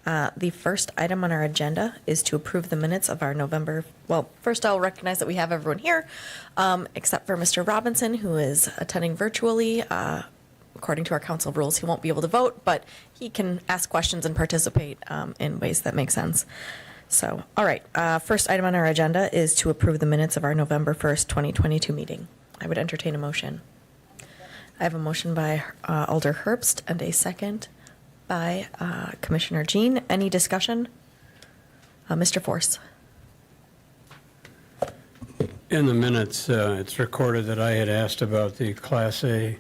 The first item on our agenda is to approve the minutes of our first I'll recognize that we have everyone here, except for Mr. Robinson, who is attending virtually. According to our council rules, he won't be able to vote, but he can ask questions and participate in ways that make sense. So, all right, first item on our agenda is to approve the minutes of our November 1st, 2022 meeting. I would entertain a motion. I have a motion by Alder Herbst and a second by Commissioner Jean. Any discussion? Mr. Force. In the minutes, it's recorded that I had asked about the Class A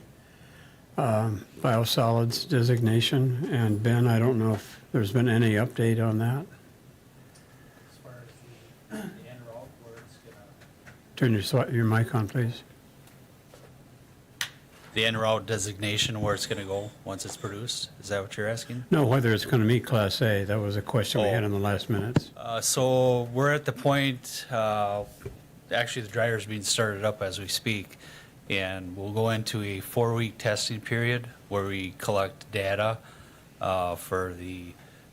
biosolids designation, and Ben, I don't know if there's been any update on that. As far as the end route where it's Turn gonna. your mic on, please. The en route designation where it's gonna go once it's produced, is that what you're asking? No, whether it's going to meet Class A. That was a question we had in the last minutes. So we're at the point, actually the dryer's being started up as we speak, and we'll go into a 4-week testing period where we collect data for the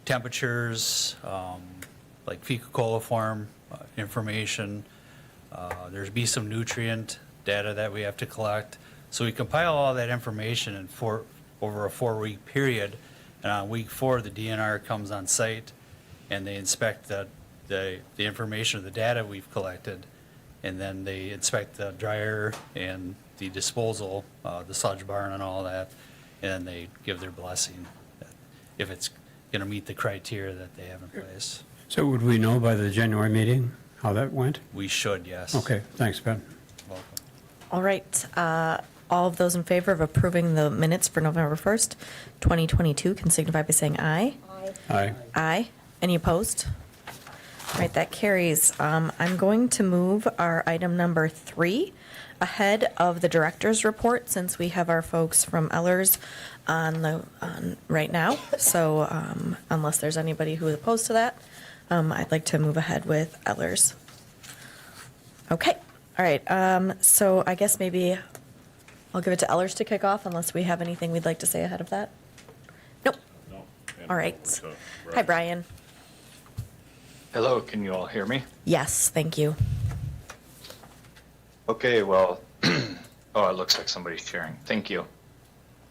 temperatures, like fecal coliform information. There's be some nutrient data that we have to collect. So we compile all that information over a 4-week period, and on week 4, the DNR comes on site and they inspect the information of the data we've collected, and then they inspect the dryer and the disposal, the sludge barn and all that, and then they give their blessing if it's going to meet the criteria that they have in place. So would we know by the January meeting how that went? We should, yes. Okay, thanks, Ben. Welcome. All right. All of those in favor of approving the minutes for November 1st, 2022 can signify by saying aye. Aye. Aye. Any opposed? All right, that carries. I'm going to move our item number 3 ahead of the director's report, since we have our folks from Ellers on right now. So unless there's anybody who is opposed to that, I'd like to move ahead with Ellers. Okay. All right. So I guess maybe I'll give it to Ellers to kick off, unless we have anything we'd like to say ahead of that. Nope. No. All right. Hi, Brian. Hello, can you all hear me? Yes, thank you. Okay, well, oh, it looks like somebody's sharing. Thank you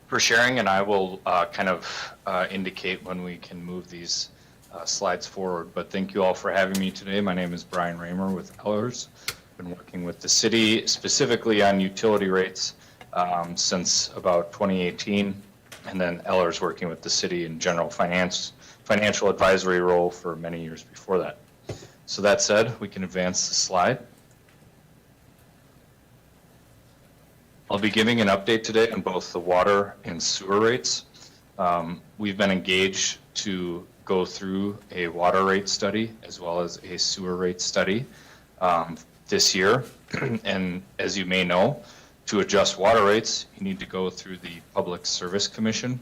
for sharing, and I will kind of indicate when we can move these slides forward. But thank you all for having me today. My name is Brian Raymer with Ellers. Been working with the city specifically on utility rates since about 2018, and then Ellers working with the city in general financial advisory role for many years before that. So that said, we can advance the slide. I'll be giving an update today on both the water and sewer rates. We've been engaged to go through a water rate study as well as a sewer rate study this year. And as you may know, to adjust water rates, you need to go through the Public Service Commission.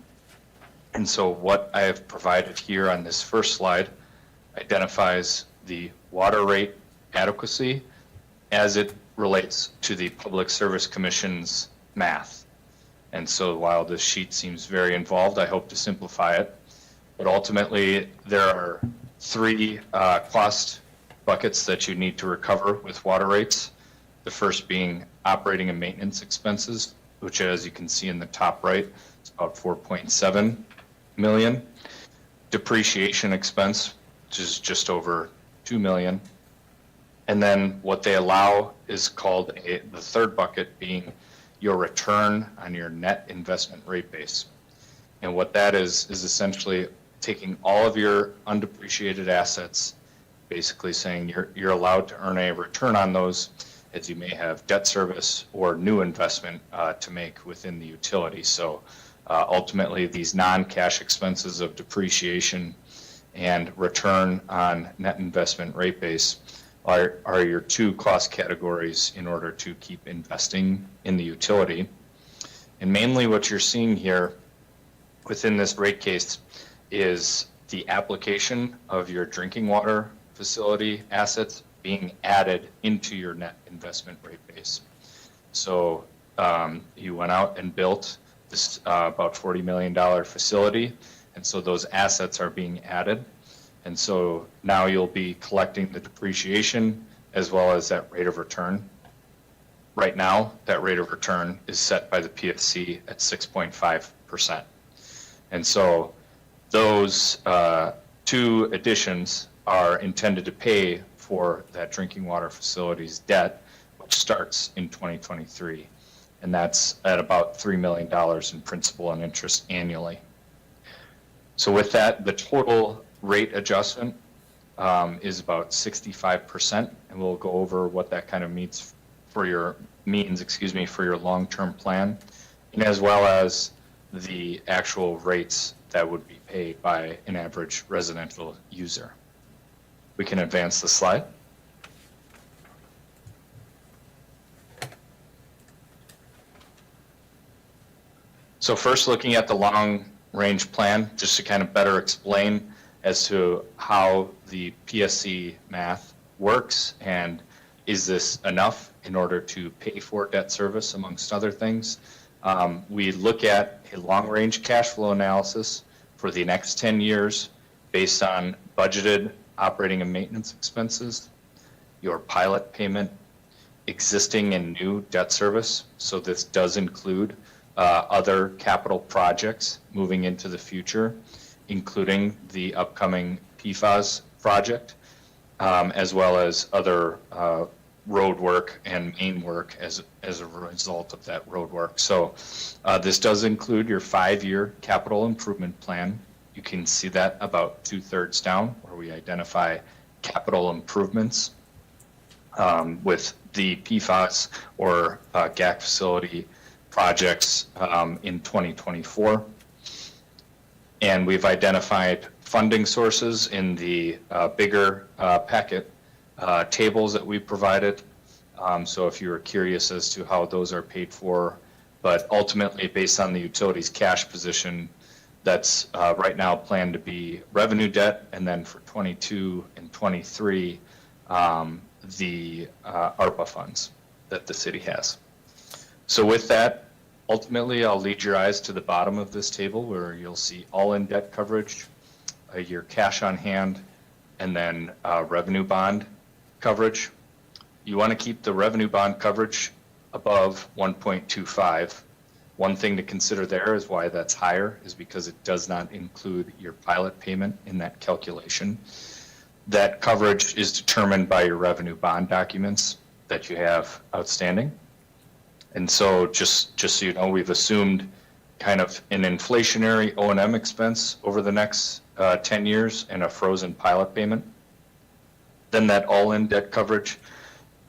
And so what I have provided here on this first slide identifies the water rate adequacy as it relates to the Public Service Commission's math. And so while this sheet seems very involved, I hope to simplify it. But ultimately, there are 3 cost buckets that you need to recover with water rates. The first being operating and maintenance expenses, which, as you can see in the top right, is about 4.7 million. Depreciation expense, which is just over 2 million. And then what they allow is called the third bucket being your return on your net investment rate base. And what that is essentially taking all of your undepreciated assets, basically saying you're allowed to earn a return on those, as you may have debt service or new investment to make within the utility. So ultimately, these non-cash expenses of depreciation and return on net investment rate base are your 2 cost categories in order to keep investing in the utility. And mainly what you're seeing here within this rate case is the application of your drinking water facility assets being added into your net investment rate base. So you went out and built this about $40 million facility, And so those assets are being added. And so now you'll be collecting the depreciation as well as that rate of return. Right now, that rate of return is set by the PSC at 6.5%. And so those two additions are intended to pay for that drinking water facility's debt, which starts in 2023. And that's at about $3 million in principal and interest annually. So with that, the total rate adjustment is about 65%, and we'll go over what that kind of means for your long-term plan, and as well as the actual rates that would be paid by an average residential user. We can advance the slide. So first, looking at the long-range plan, just to kind of better explain as to how the PSC math works and is this enough in order to pay for debt service, amongst other things. We look at a long-range cash flow analysis for the next 10 years based on budgeted operating and maintenance expenses, your pilot payment, existing and new debt service. So this does include other capital projects moving into the future, including the upcoming PFAS project, as well as other road work and main work as a result of that road work. So this does include your 5-year capital improvement plan. You can see that about 2/3 down, where we identify capital improvements with the PFAS or GAC facility projects in 2024. And we've identified funding sources in the bigger packet tables that we provided. So if you were curious as to how those are paid for, but ultimately based on the utility's cash position, that's right now planned to be revenue debt, and then for 22 and 23, the ARPA funds that the city has. So with that, ultimately, I'll lead your eyes to the bottom of this table where you'll see all-in debt coverage, your cash on hand, and then revenue bond coverage. You want to keep the revenue bond coverage above 1.25. One thing to consider there is why that's higher is because it does not include your pilot payment in that calculation. That coverage is determined by your revenue bond documents that you have outstanding. And so just so you know, we've assumed kind of an inflationary O&M expense over the next 10 years and a frozen pilot payment. Then that all-in debt coverage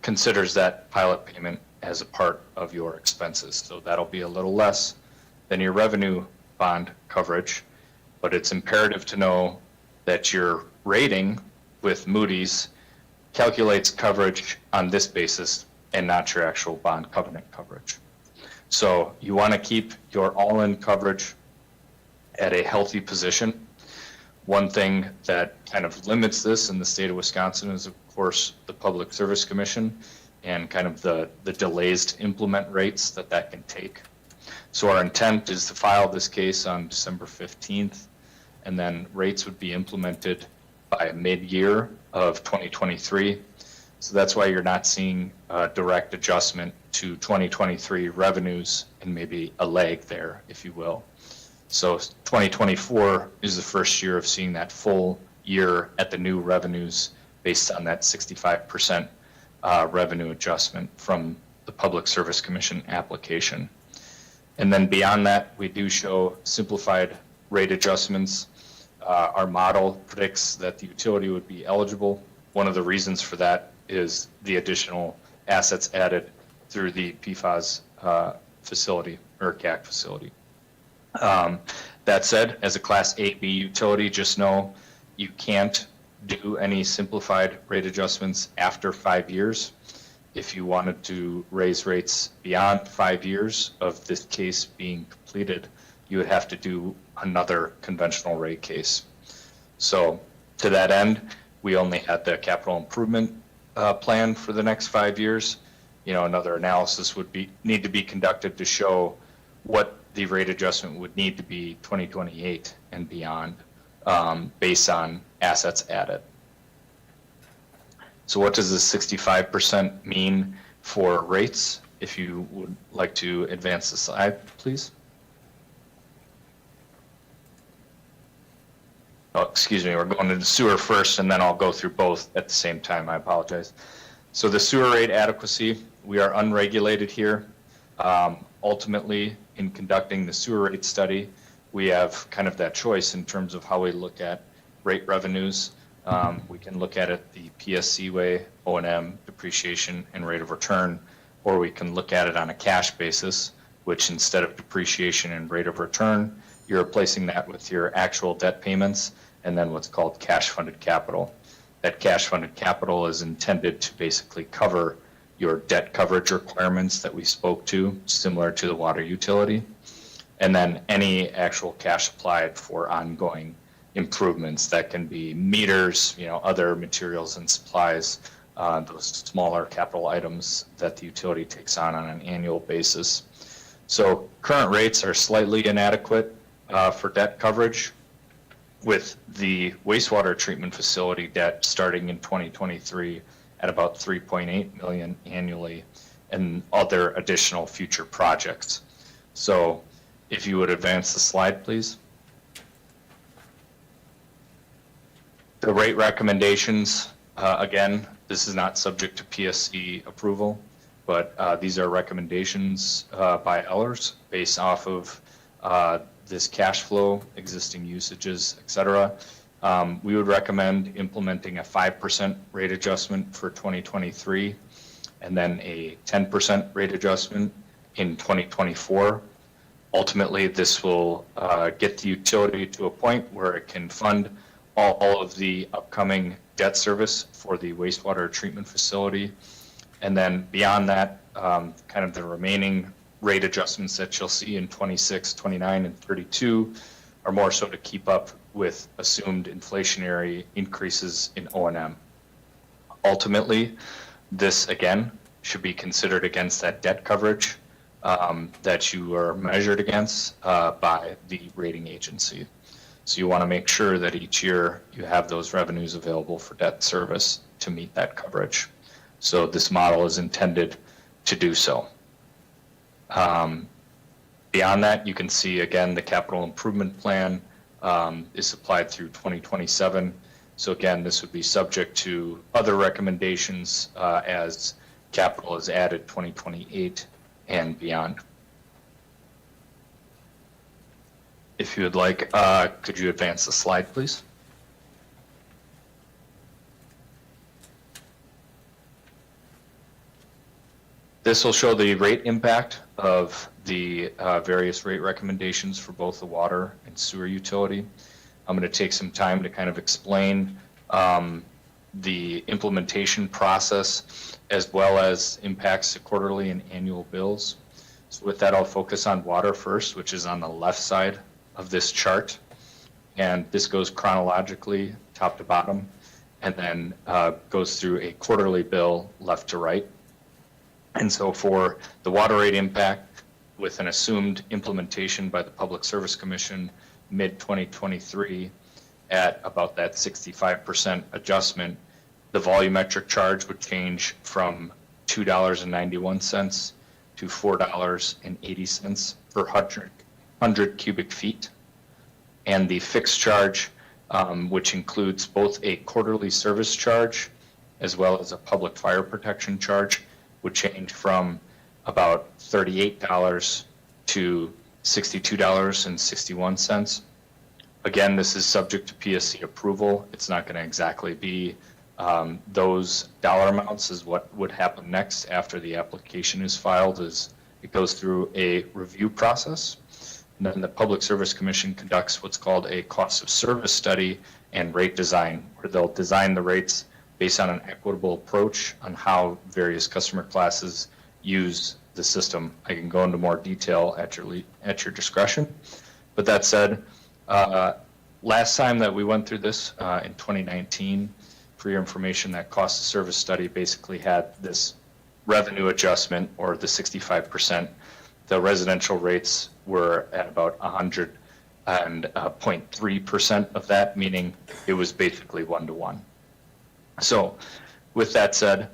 considers that pilot payment as a part of your expenses. So that'll be a little less than your revenue bond coverage, but it's imperative to know that your rating with Moody's calculates coverage on this basis and not your actual bond covenant coverage. So you want to keep your all-in coverage at a healthy position. One thing that kind of limits this in the state of Wisconsin is, of course, the Public Service Commission and kind of the delays to implement rates that can take. So our intent is to file this case on December 15th, and then rates would be implemented by mid-year of 2023. So that's why you're not seeing a direct adjustment to 2023 revenues and maybe a lag there, if you will. So 2024 is the first year of seeing that full year at the new revenues based on that 65% revenue adjustment from the Public Service Commission application. And then beyond that, we do show simplified rate adjustments. Our model predicts that the utility would be eligible. One of the reasons for that is the additional assets added through the PFAS facility or GAC facility. That said, as a Class 8B utility, just know you can't do any simplified rate adjustments after 5 years. If you wanted to raise rates beyond 5 years of this case being completed, you would have to do another conventional rate case. So to that end, we only had the capital improvement plan for the next 5 years. You know, another analysis would need to be conducted to show what the rate adjustment would need to be 2028 and beyond, based on assets added. So what does this 65% mean for rates? If you would like to advance the slide, please. Oh, excuse me, we're going to the sewer first, and then I'll go through both at the same time. I apologize. So the sewer rate adequacy, we are unregulated here. Ultimately, in conducting the sewer rate study, we have kind of that choice in terms of how we look at rate revenues. We can look at it the PSC way, O&M, depreciation, and rate of return, or we can look at it on a cash basis, which instead of depreciation and rate of return, you're replacing that with your actual debt payments and then what's called cash-funded capital. That cash-funded capital is intended to basically cover your debt coverage requirements that we spoke to, similar to the water utility, and then any actual cash applied for ongoing improvements that can be meters, other materials and supplies, those smaller capital items that the utility takes on an annual basis. So current rates are slightly inadequate for debt coverage, with the wastewater treatment facility debt starting in 2023 at about 3.8 million annually, and other additional future projects. So if you would advance the slide, please. The rate recommendations, again, this is not subject to PSC approval, but these are recommendations by Ellers based off of this cash flow, existing usages, et cetera. We would recommend implementing a 5% rate adjustment for 2023, and then a 10% rate adjustment in 2024. Ultimately, this will get the utility to a point where it can fund all of the upcoming debt service for the wastewater treatment facility. And then beyond that, kind of the remaining rate adjustments that you'll see in 26, 29, and 32 are more so to keep up with assumed inflationary increases in O&M. Ultimately, this again should be considered against that debt coverage that you are measured against by the rating agency. So you want to make sure that each year you have those revenues available for debt service to meet that coverage. So this model is intended to do so. Beyond that, you can see again the capital improvement plan is applied through 2027. So again, this would be subject to other recommendations as capital is added 2028 and beyond. If you would like, could you advance the slide, please? This will show the rate impact of the various rate recommendations for both the water and sewer utility. I'm going to take some time to kind of explain the implementation process as well as impacts to quarterly and annual bills. So with that, I'll focus on water first, which is on the left side of this chart. And this goes chronologically top to bottom, and then goes through a quarterly bill left to right. And so for the water rate impact, with an assumed implementation by the Public Service Commission mid-2023 at about that 65% adjustment, the volumetric charge would change from $2.91 to $4.80 per 100 cubic feet. And the fixed charge, which includes both a quarterly service charge as well as a public fire protection charge, would change from about $38 to $62.61. Again, this is subject to PSC approval. It's not going to exactly be those dollar amounts. Is what would happen next after the application is filed is it goes through a review process. And then the Public Service Commission conducts what's called a cost of service study and rate design, where they'll design the rates based on an equitable approach on how various customer classes use the system. I can go into more detail at your discretion. But that said, last time that we went through this in 2019, for your information, that cost of service study basically had this revenue adjustment, or the 65%, the residential rates were at about 100.3% of that, meaning it was basically 1-to-1. So with that said,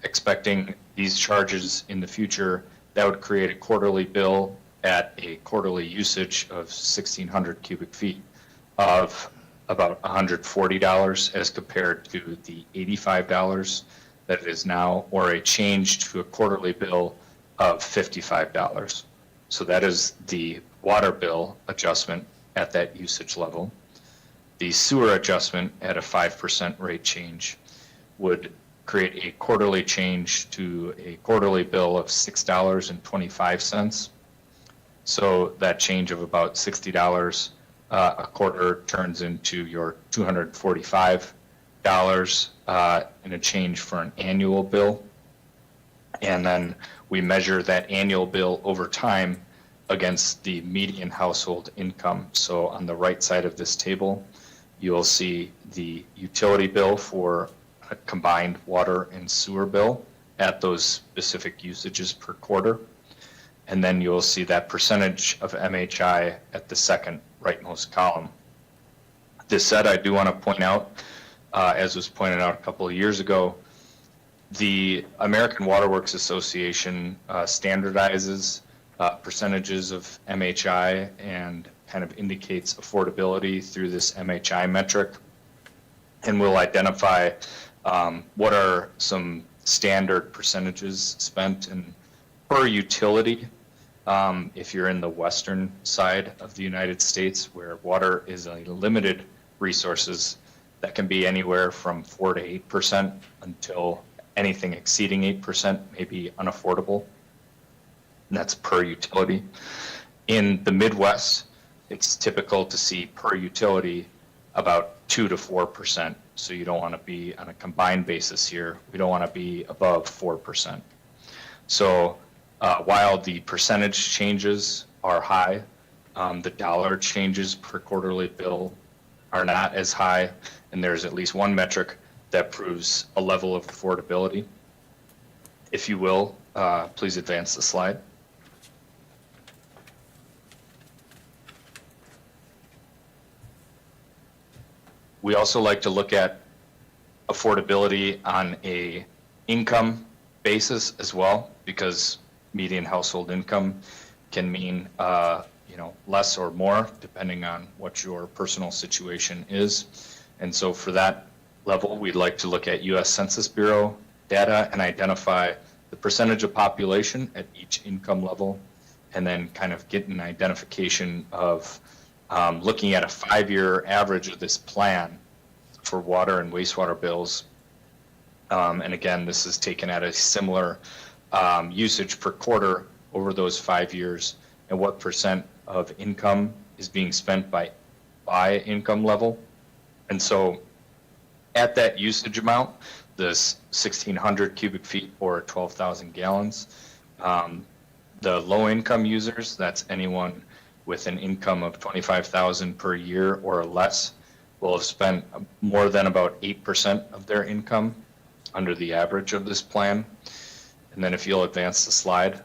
expecting these charges in the future, that would create a quarterly bill at a quarterly usage of 1,600 cubic feet of about $140 as compared to the $85 that it is now, or a change to a quarterly bill of $55. So that is the water bill adjustment at that usage level. The sewer adjustment at a 5% rate change would create a quarterly change to a quarterly bill of $6.25. So that change of about $60 a quarter turns into your $245 in a change for an annual bill. And then we measure that annual bill over time against the median household income. So on the right side of this table, you'll see the utility bill for a combined water and sewer bill at those specific usages per quarter. And then you'll see that percentage of MHI at the second rightmost column. This said, I do want to point out, as was pointed out a couple of years ago, the American Water Works Association standardizes percentages of MHI and kind of indicates affordability through this MHI metric, and will identify what are some standard percentages spent and per utility. If you're in the western side of the United States, where water is a limited resources, that can be anywhere from 4 to 8% until anything exceeding 8% may be unaffordable. And that's per utility. In the Midwest, it's typical to see per utility about 2 to 4%. So you don't want to be on a combined basis here. We don't want to be above 4%. So while the percentage changes are high, the dollar changes per quarterly bill are not as high, and there's at least one metric that proves a level of affordability. If you will, please advance the slide. We also like to look at affordability on a income basis as well, because median household income can mean less or more depending on what your personal situation is. And so for that level, we'd like to look at U.S. Census Bureau data and identify the percentage of population at each income level, and then kind of get an identification of looking at a 5-year average of this plan for water and wastewater bills. And again, this is taken at a similar usage per quarter over those 5 years, and what percent of income is being spent by income level. And so at that usage amount, this 1,600 cubic feet or 12,000 gallons, the low income users, that's anyone with an income of 25,000 per year or less, will have spent more than about 8% of their income under the average of this plan. And then if you'll advance the slide,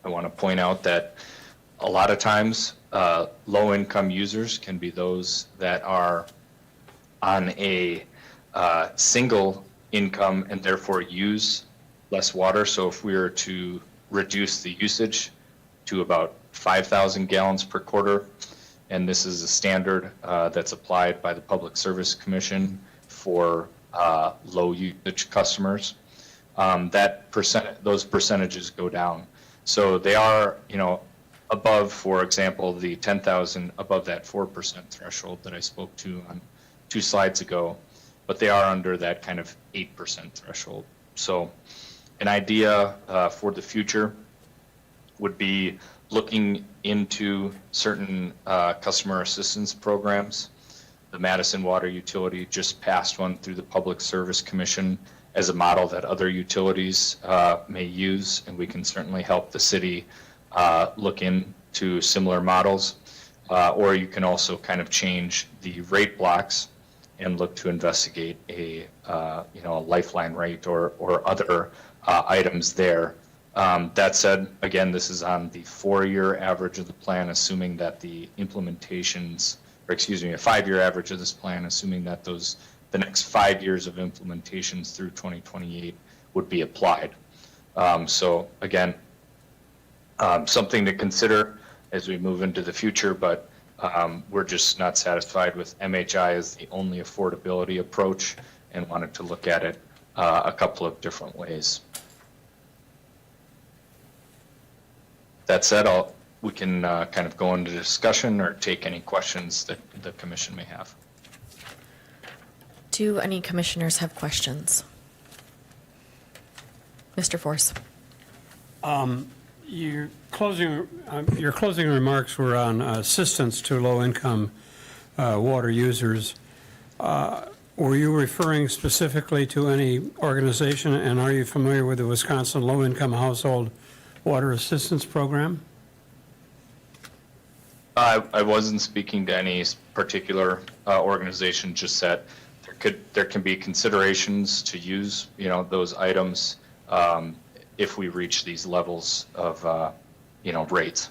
I want to point out that a lot of times low income users can be those that are on a single income and therefore use less water. So if we were to reduce the usage to about 5,000 gallons per quarter, and this is a standard that's applied by the Public Service Commission for low usage customers, those percentages go down. So they are, above, for example, the 10,000, above that 4% threshold that I spoke to on 2 slides ago, but they are under that kind of 8% threshold. So an idea for the future would be looking into certain customer assistance programs. The Madison Water Utility just passed one through the Public Service Commission as a model that other utilities may use, and we can certainly help the city look into similar models. Or you can also kind of change the rate blocks and look to investigate a lifeline rate or other items there That said, again, this is on the 4-year average of the plan, assuming that the implementations, or excuse me, a 5-year average of this plan, assuming that the next 5 years of implementations through 2028 would be applied. So again, something to consider as we move into the future, but we're just not satisfied with MHI as the only affordability approach and wanted to look at it a couple of different ways. That said, we can kind of go into discussion or take any questions that the commission may have. Do any commissioners have questions? Mr. Force. Your closing remarks were on assistance to low-income water users. Were you referring specifically to any organization, and are you familiar with the Wisconsin Low-Income Household Water Assistance Program? I wasn't speaking to any particular organization, just that there can be considerations to use, those items if we reach these levels of, rates.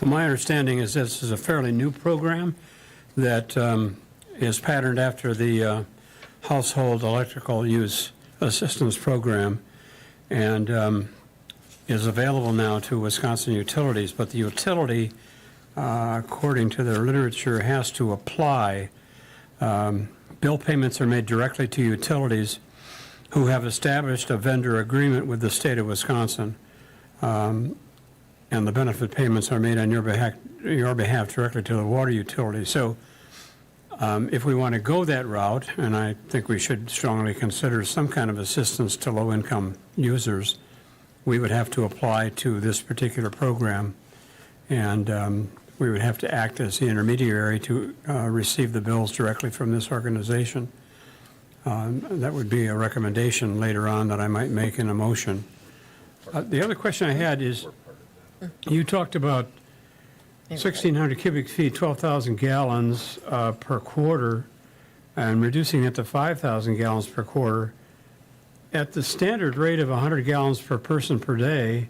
Well, my understanding is this is a fairly new program that is patterned after the Household Electrical Use Assistance Program, and is available now to Wisconsin utilities, but the utility, according to their literature, has to apply. Bill payments are made directly to utilities who have established a vendor agreement with the state of Wisconsin, and the benefit payments are made on your behalf directly to the water utility. So if we want to go that route, and I think we should strongly consider some kind of assistance to low-income users, we would have to apply to this particular program, and we would have to act as the intermediary to receive the bills directly from this organization. That would be a recommendation later on that I might make in a motion. The other question I had is, you talked about 1,600 cubic feet, 12,000 gallons per quarter, and reducing it to 5,000 gallons per quarter. At the standard rate of 100 gallons per person per day,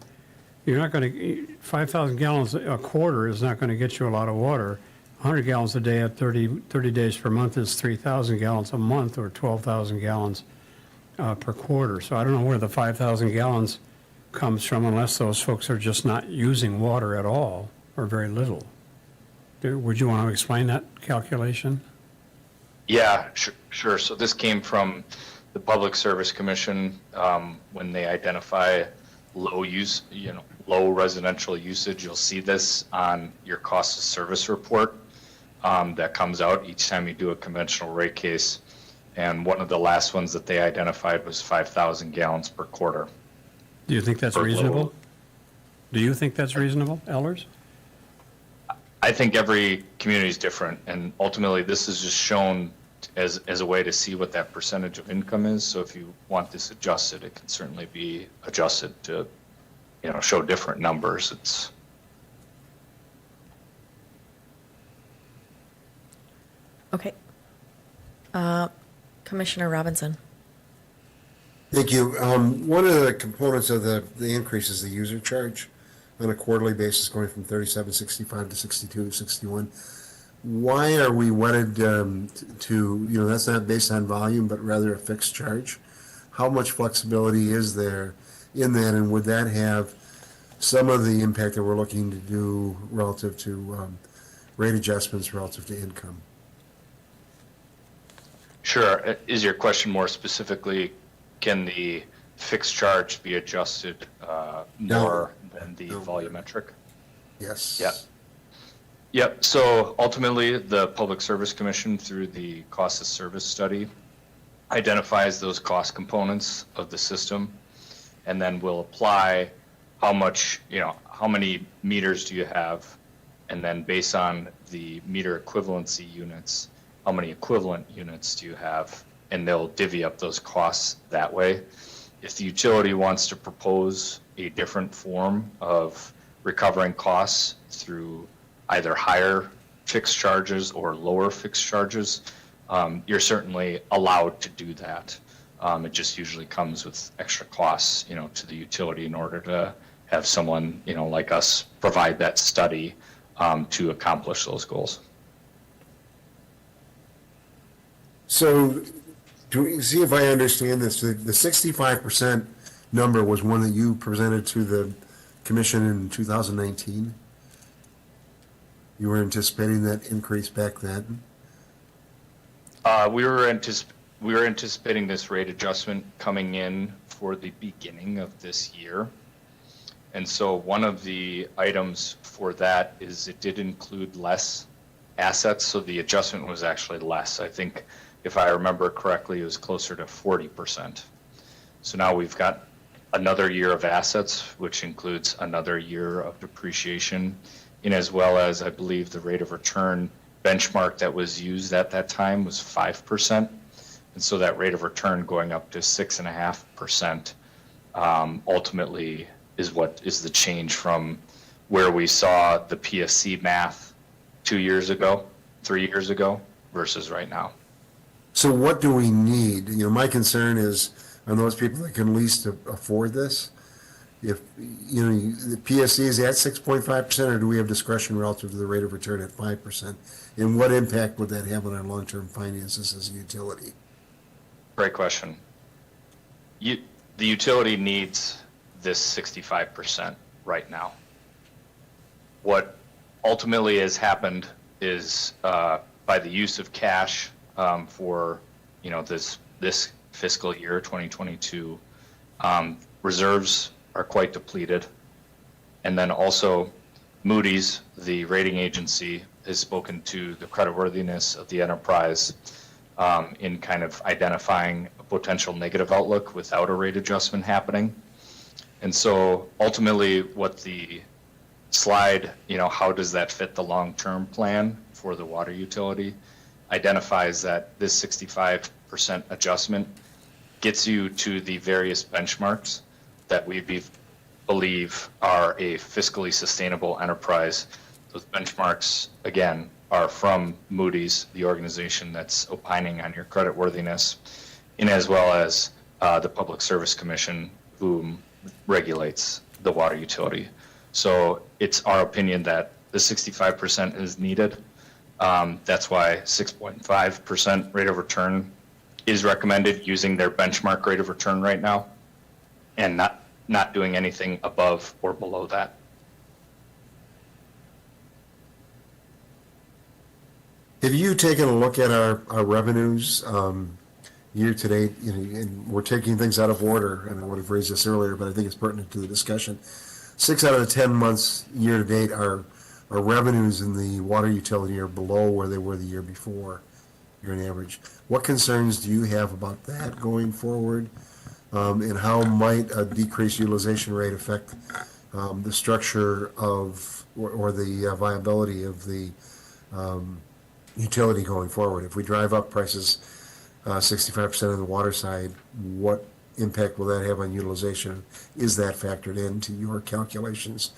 you're not going to, 5,000 gallons a quarter is not going to get you a lot of water. 100 gallons a day at 30 days per month is 3,000 gallons a month, or 12,000 gallons per quarter. So I don't know where the 5,000 gallons comes from, unless those folks are just not using water at all, or very little. Would you want to explain that calculation? Yeah, Sure. So this came from the Public Service Commission when they identify low residential usage. You'll see this on your cost of service report that comes out each time you do a conventional rate case. And one of the last ones that they identified was 5,000 gallons per quarter. Do you think that's reasonable? Do you think that's reasonable, Elders? I think every community is different, and ultimately this is just shown as a way to see what that percentage of income is. So if you want this adjusted, it can certainly be adjusted to, show different numbers. Okay. Commissioner Robinson. Thank you. One of the components of the increase is the user charge on a quarterly basis, going from 37.65 to 62.61. Why are we wedded to, that's not based on volume, but rather a fixed charge? How much flexibility is there in that, and would that have some of the impact that we're looking to do relative to rate adjustments relative to income? Sure. Is your question more specifically, can the fixed charge be adjusted more than the volumetric? Yes. Yeah. Yep. So ultimately, the Public Service Commission, through the cost of service study, identifies those cost components of the system, and then will apply how much, how many meters do you have, and then based on the meter equivalency units, how many equivalent units do you have, and they'll divvy up those costs that way. If the utility wants to propose a different form of recovering costs through either higher fixed charges or lower fixed charges, you're certainly allowed to do that. It just usually comes with extra costs, to the utility in order to have someone, like us provide that study to accomplish those goals. So, to see if I understand this, the 65% number was one that you presented to the commission in 2019? You were anticipating that increase back then? We were anticipating this rate adjustment coming in for the beginning of this year. And so one of the items for that is it did include less assets, so the adjustment was actually less. I think, if I remember correctly, it was closer to 40%. So now we've got another year of assets, which includes another year of depreciation, and as well as, I believe, the rate of return benchmark that was used at that time was 5%. And so that rate of return going up to 6.5% ultimately is what is the change from where we saw the PSC math 2 years ago, 3 years ago, versus right now. So what do we need? My concern is on those people that can least afford this. If, the PSC is at 6.5%, or do we have discretion relative to the rate of return at 5%? And what impact would that have on our long-term finances as a utility? Great question. The utility needs this 65% right now. What ultimately has happened is by the use of cash for this fiscal year 2022, reserves are quite depleted, and then also Moody's, the rating agency, has spoken to the creditworthiness of the enterprise in kind of identifying a potential negative outlook without a rate adjustment happening. And so ultimately what the slide, how does that fit the long-term plan for the water utility, identifies that this 65% adjustment gets you to the various benchmarks that we believe are a fiscally sustainable enterprise. Those benchmarks, again, are from Moody's, the organization that's opining on your creditworthiness, and as well as the Public Service Commission, who regulates the water utility. So it's our opinion that the 65% is needed. That's why 6.5% rate of return is recommended, using their benchmark rate of return right now, and not doing anything above or below that. Have you taken a look at our revenues year to date? And we're taking things out of order, and I would have raised this earlier, but I think it's pertinent to the discussion. 6 out of the 10 months year to date, our revenues in the water utility are below where they were the year before, year on average. What concerns do you have about that going forward? And how might a decreased utilization rate affect the structure of, or the viability of the utility going forward? If we drive up prices 65% on the water side, what impact will that have on utilization? Is that factored into your calculations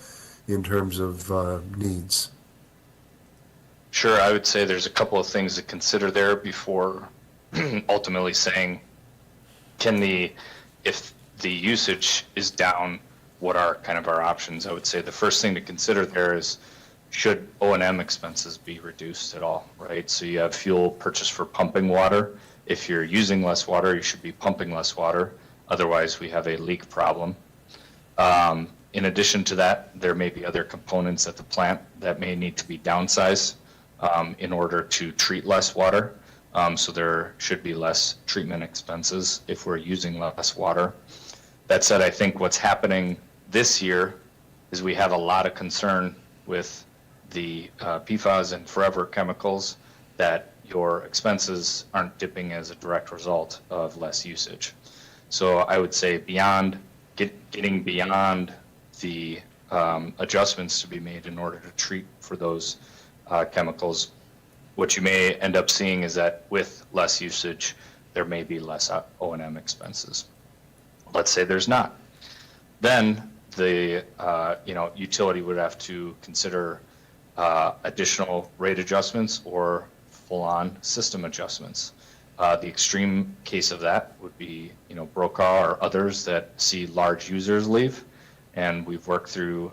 in terms of needs? Sure, I would say there's a couple of things to consider there before ultimately saying, if the usage is down, what are kind of our options? I would say the first thing to consider there is, should O&M expenses be reduced at all, right? So you have fuel purchased for pumping water. If you're using less water, you should be pumping less water. Otherwise, we have a leak problem. In addition to that, there may be other components at the plant that may need to be downsized in order to treat less water. So there should be less treatment expenses if we're using less water. That said, I think what's happening this year is we have a lot of concern with the PFAS and forever chemicals, that your expenses aren't dipping as a direct result of less usage. So I would say getting beyond the adjustments to be made in order to treat for those chemicals, what you may end up seeing is that with less usage, there may be less O&M expenses. Let's say there's not. Then the utility would have to consider additional rate adjustments or full-on system adjustments. The extreme case of that would be, Brokaw or others that see large users leave. And we've worked through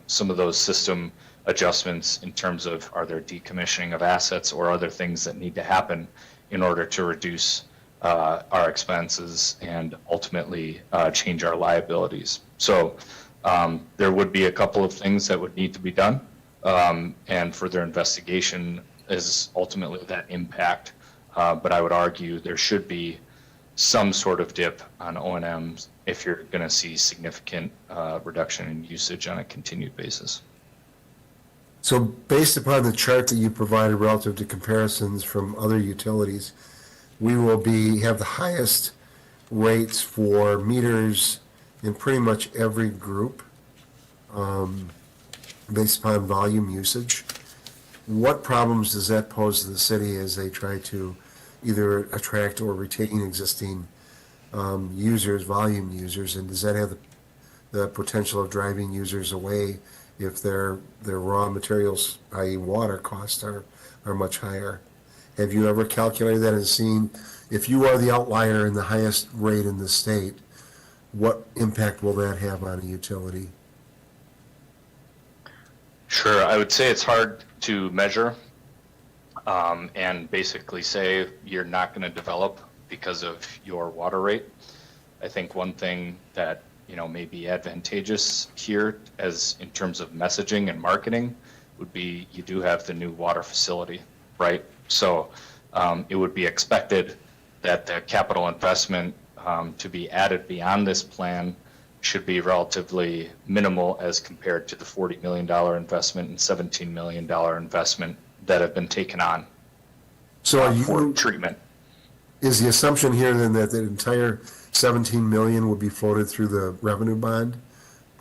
some of those system adjustments in terms of are there decommissioning of assets or other things that need to happen in order to reduce our expenses and ultimately change our liabilities. So there would be a couple of things that would need to be done, and further investigation is ultimately that impact. But I would argue there should be some sort of dip on O&Ms if you're going to see significant reduction in usage on a continued basis. So based upon the chart that you provided relative to comparisons from other utilities, we will have the highest rates for meters in pretty much every group, based upon volume usage. What problems does that pose to the city as they try to either attract or retain existing users, volume users, and does that have the potential of driving users away if their raw materials, i.e. water costs, are much higher? Have you ever calculated that and seen, if you are the outlier in the highest rate in the state, what impact will that have on a utility? Sure, I would say it's hard to measure and basically say you're not going to develop because of your water rate. I think one thing that may be advantageous here, as in terms of messaging and marketing, would be you do have the new water facility, right? So it would be expected that the capital investment to be added beyond this plan should be relatively minimal as compared to the $40 million investment and $17 million investment that have been taken on So for treatment. is the assumption here then that the entire 17 million will be floated through the revenue bond,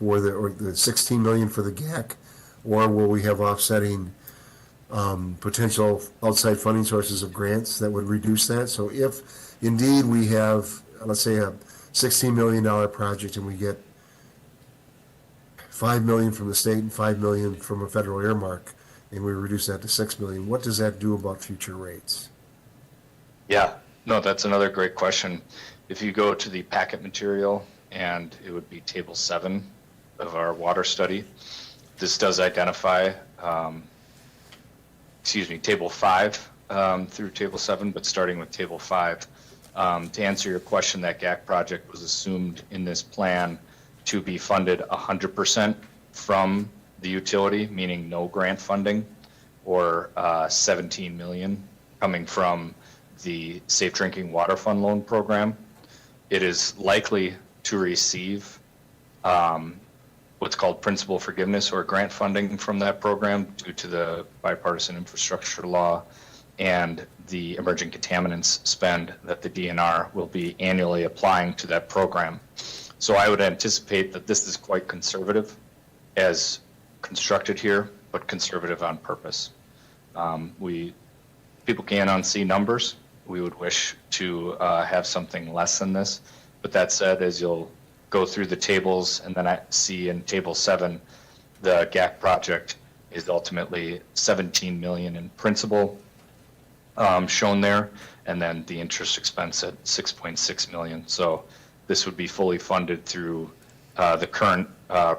or the 16 million for the GAC, or will we have offsetting potential outside funding sources of grants that would reduce that? So if indeed we have, let's say, a $16 million project and we get 5 million from the state and 5 million from a federal earmark, and we reduce that to 6 million, what does that do about future rates? Yeah, no, that's another great question. If you go to the packet material, and it would be table 7 of our water study, this does identify, table 5 through table 7, but starting with table 5. To answer your question, that GAC project was assumed in this plan to be funded 100% from the utility, meaning no grant funding, or 17 million coming from the Safe Drinking Water Fund Loan Program. It is likely to receive what's called principal forgiveness or grant funding from that program due to the bipartisan infrastructure law and the emerging contaminants spend that the DNR will be annually applying to that program. So I would anticipate that this is quite conservative as constructed here, but conservative on purpose. People can't unsee numbers. We would wish to have something less than this. But that said, as you'll go through the tables, and then I see in table 7, the GAC project is ultimately 17 million in principal shown there, and then the interest expense at 6.6 million. So this would be fully funded through the current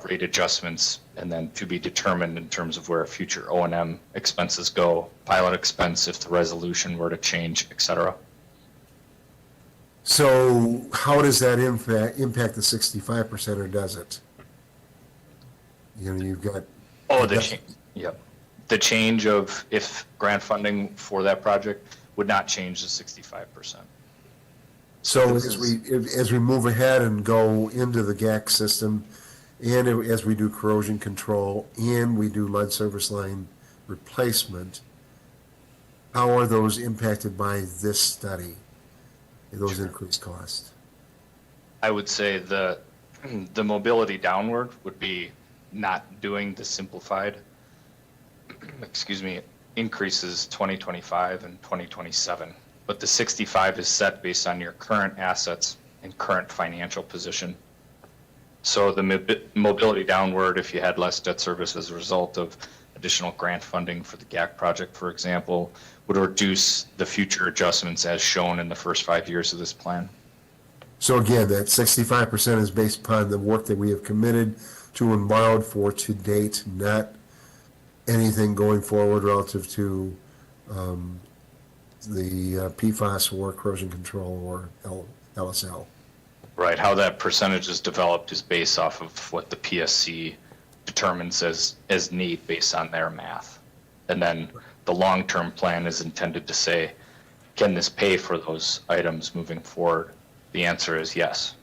rate adjustments, and then to be determined in terms of where future O&M expenses go, pilot expense if the resolution were to change, et cetera. So how does that impact the 65%, or does it? You've got... The change, yep. The change of if grant funding for that project would not change the 65%. So as we move ahead and go into the GAC system, and as we do corrosion control, and we do lead service line replacement, how are those impacted by this study, those increased costs? I would say the mobility downward would be not doing the simplified, increases 2025 and 2027. But the 65 is set based on your current assets and current financial position. So the mobility downward, if you had less debt service as a result of additional grant funding for the GAC project, for example, would reduce the future adjustments as shown in the first 5 years of this plan. So again, that 65% is based upon the work that we have committed to and borrowed for to date, not anything going forward relative to the PFAS or corrosion control or LSL. Right, how that percentage is developed is based off of what the PSC determines as need based on their math. And then the long-term plan is intended to say, can this pay for those items moving forward? The answer is yes.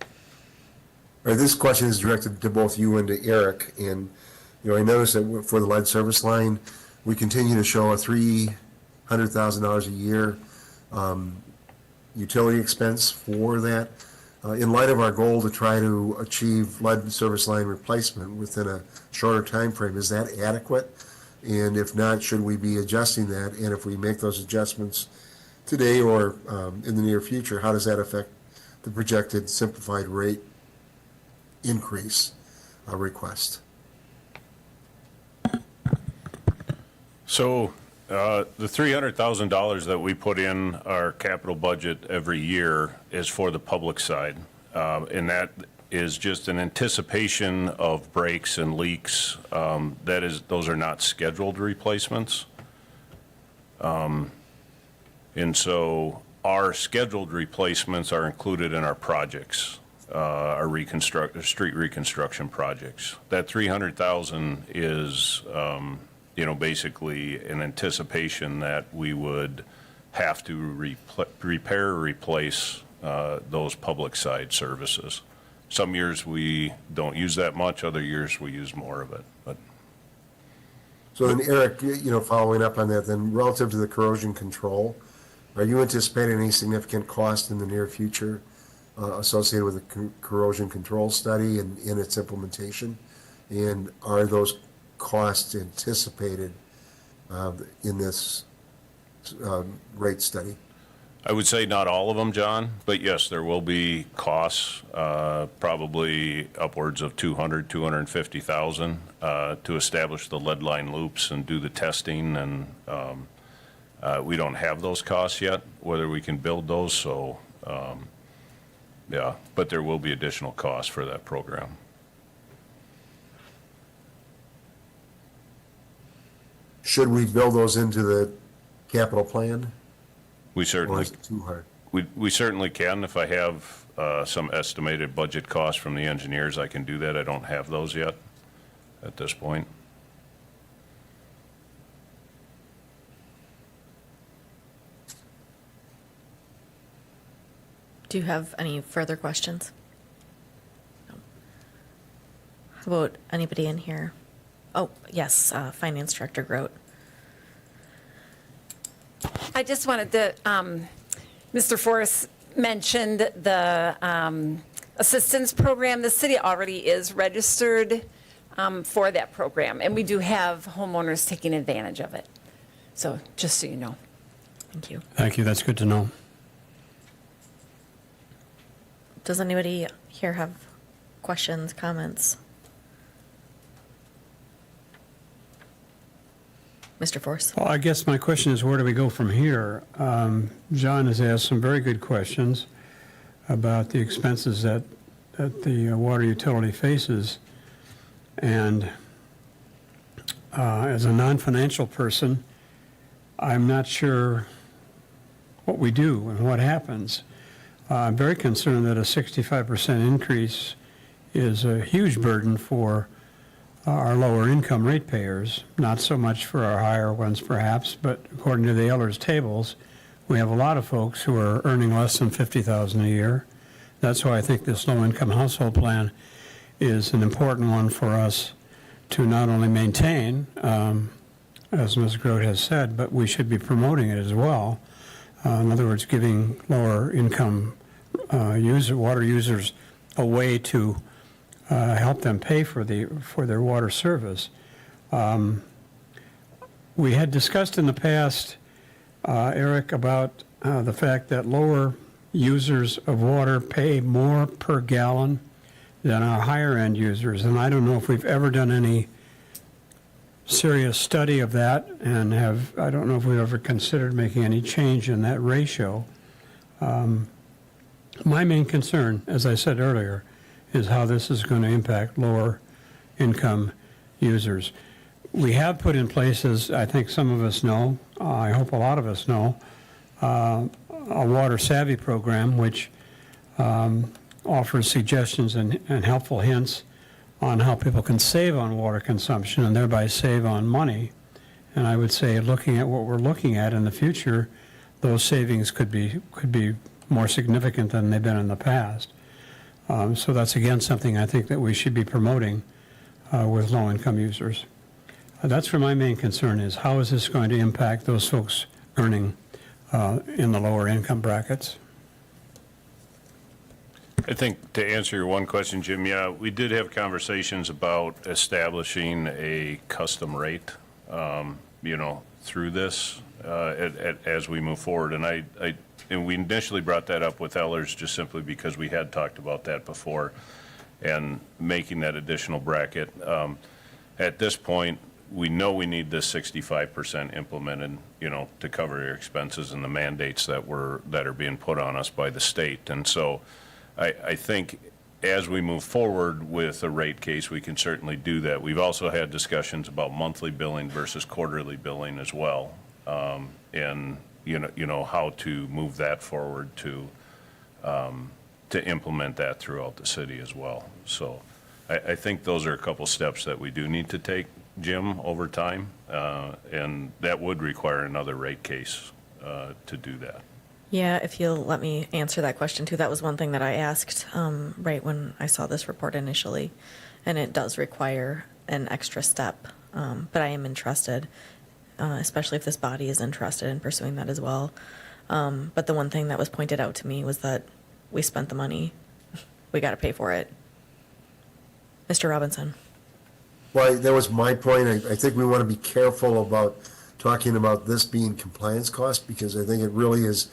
All right, this question is directed to both you and to Eric. And, I noticed that for the lead service line, we continue to show a $300,000 a year utility expense for that. In light of our goal to try to achieve lead service line replacement within a shorter time frame, is that adequate? And if not, should we be adjusting that? And if we make those adjustments today or in the near future, how does that affect the projected simplified rate increase request? So the $300,000 that we put in our capital budget every year is for the public side. And that is just an anticipation of breaks and leaks. Those are not scheduled replacements. And so our scheduled replacements are included in our projects, our street reconstruction projects. That 300,000 is, basically an anticipation that we would have to repair or replace those public side services. Some years we don't use that much, other years we use more of it. But So then, Eric, following up on that, then relative to the corrosion control, are you anticipating any significant cost in the near future associated with the corrosion control study and in its implementation? And are those costs anticipated in this rate study? I would say not all of them, John, but yes, there will be costs, probably upwards of $250,000 to establish the lead line loops and do the testing, and we don't have those costs yet, whether we can build those, so yeah, but there will be additional costs for that program. Should we build those into the capital plan? We Or certainly, is it too hard? we certainly can. If I have some estimated budget costs from the engineers, I can do that. I don't have those yet at this point. Do you have any further questions? No. How about anybody in here? Oh, yes, Finance Director Grote. I just wanted to, Mr. Forrest mentioned the assistance program. The city already is registered for that program, and we do have homeowners taking advantage of it. So just so you know. Thank you. Thank you, that's good to know. Does anybody here have questions, comments? Mr. Force? Well, I guess my question is, where do we go from here? John has asked some very good questions about the expenses that the water utility faces. And as a non-financial person, I'm not sure what we do and what happens. I'm very concerned that a 65% increase is a huge burden for our lower income ratepayers, not so much for our higher ones perhaps, but according to the Eller's tables, we have a lot of folks who are earning less than $50,000 a year. That's why I think this low-income household plan is an important one for us to not only maintain, as Ms. Grote has said, but we should be promoting it as well. In other words, giving lower income water users a way to help them pay for their water service. We had discussed in the past, Eric, about the fact that lower users of water pay more per gallon than our higher end users, and I don't know if we've ever done any serious study of that and I don't know if we've ever considered making any change in that ratio. My main concern, as I said earlier, is how this is going to impact lower income users. We have put in place, as I think some of us know, I hope a lot of us know, a water savvy program which offers suggestions and helpful hints on how people can save on water consumption and thereby save on money. And I would say, looking at what we're looking at in the future, those savings could be more significant than they've been in the past. So that's again something I think that we should be promoting with low-income users. That's where my main concern is. How is this going to impact those folks earning in the lower income brackets? I think to answer your one question, Jim, yeah, we did have conversations about establishing a custom rate, through this as we move forward. And we initially brought that up with Ellers just simply because we had talked about that before and making that additional bracket. At this point, we know we need this 65% implemented, to cover your expenses and the mandates that are being put on us by the state. And so I think as we move forward with a rate case, we can certainly do that. We've also had discussions about monthly billing versus quarterly billing as well. And how to move that forward to implement that throughout the city as well. So I think those are a couple steps that we do need to take, Jim, over time, and that would require another rate case to do that. Yeah, if you'll let me answer that question too. That was one thing that I asked right when I saw this report initially, and it does require an extra step, but I am interested, especially if this body is interested in pursuing that as well. But the one thing that was pointed out to me was that we spent the money, we got to pay for it. Mr. Robinson. Well, that was my point. I think we want to be careful about talking about this being compliance cost, because I think it really is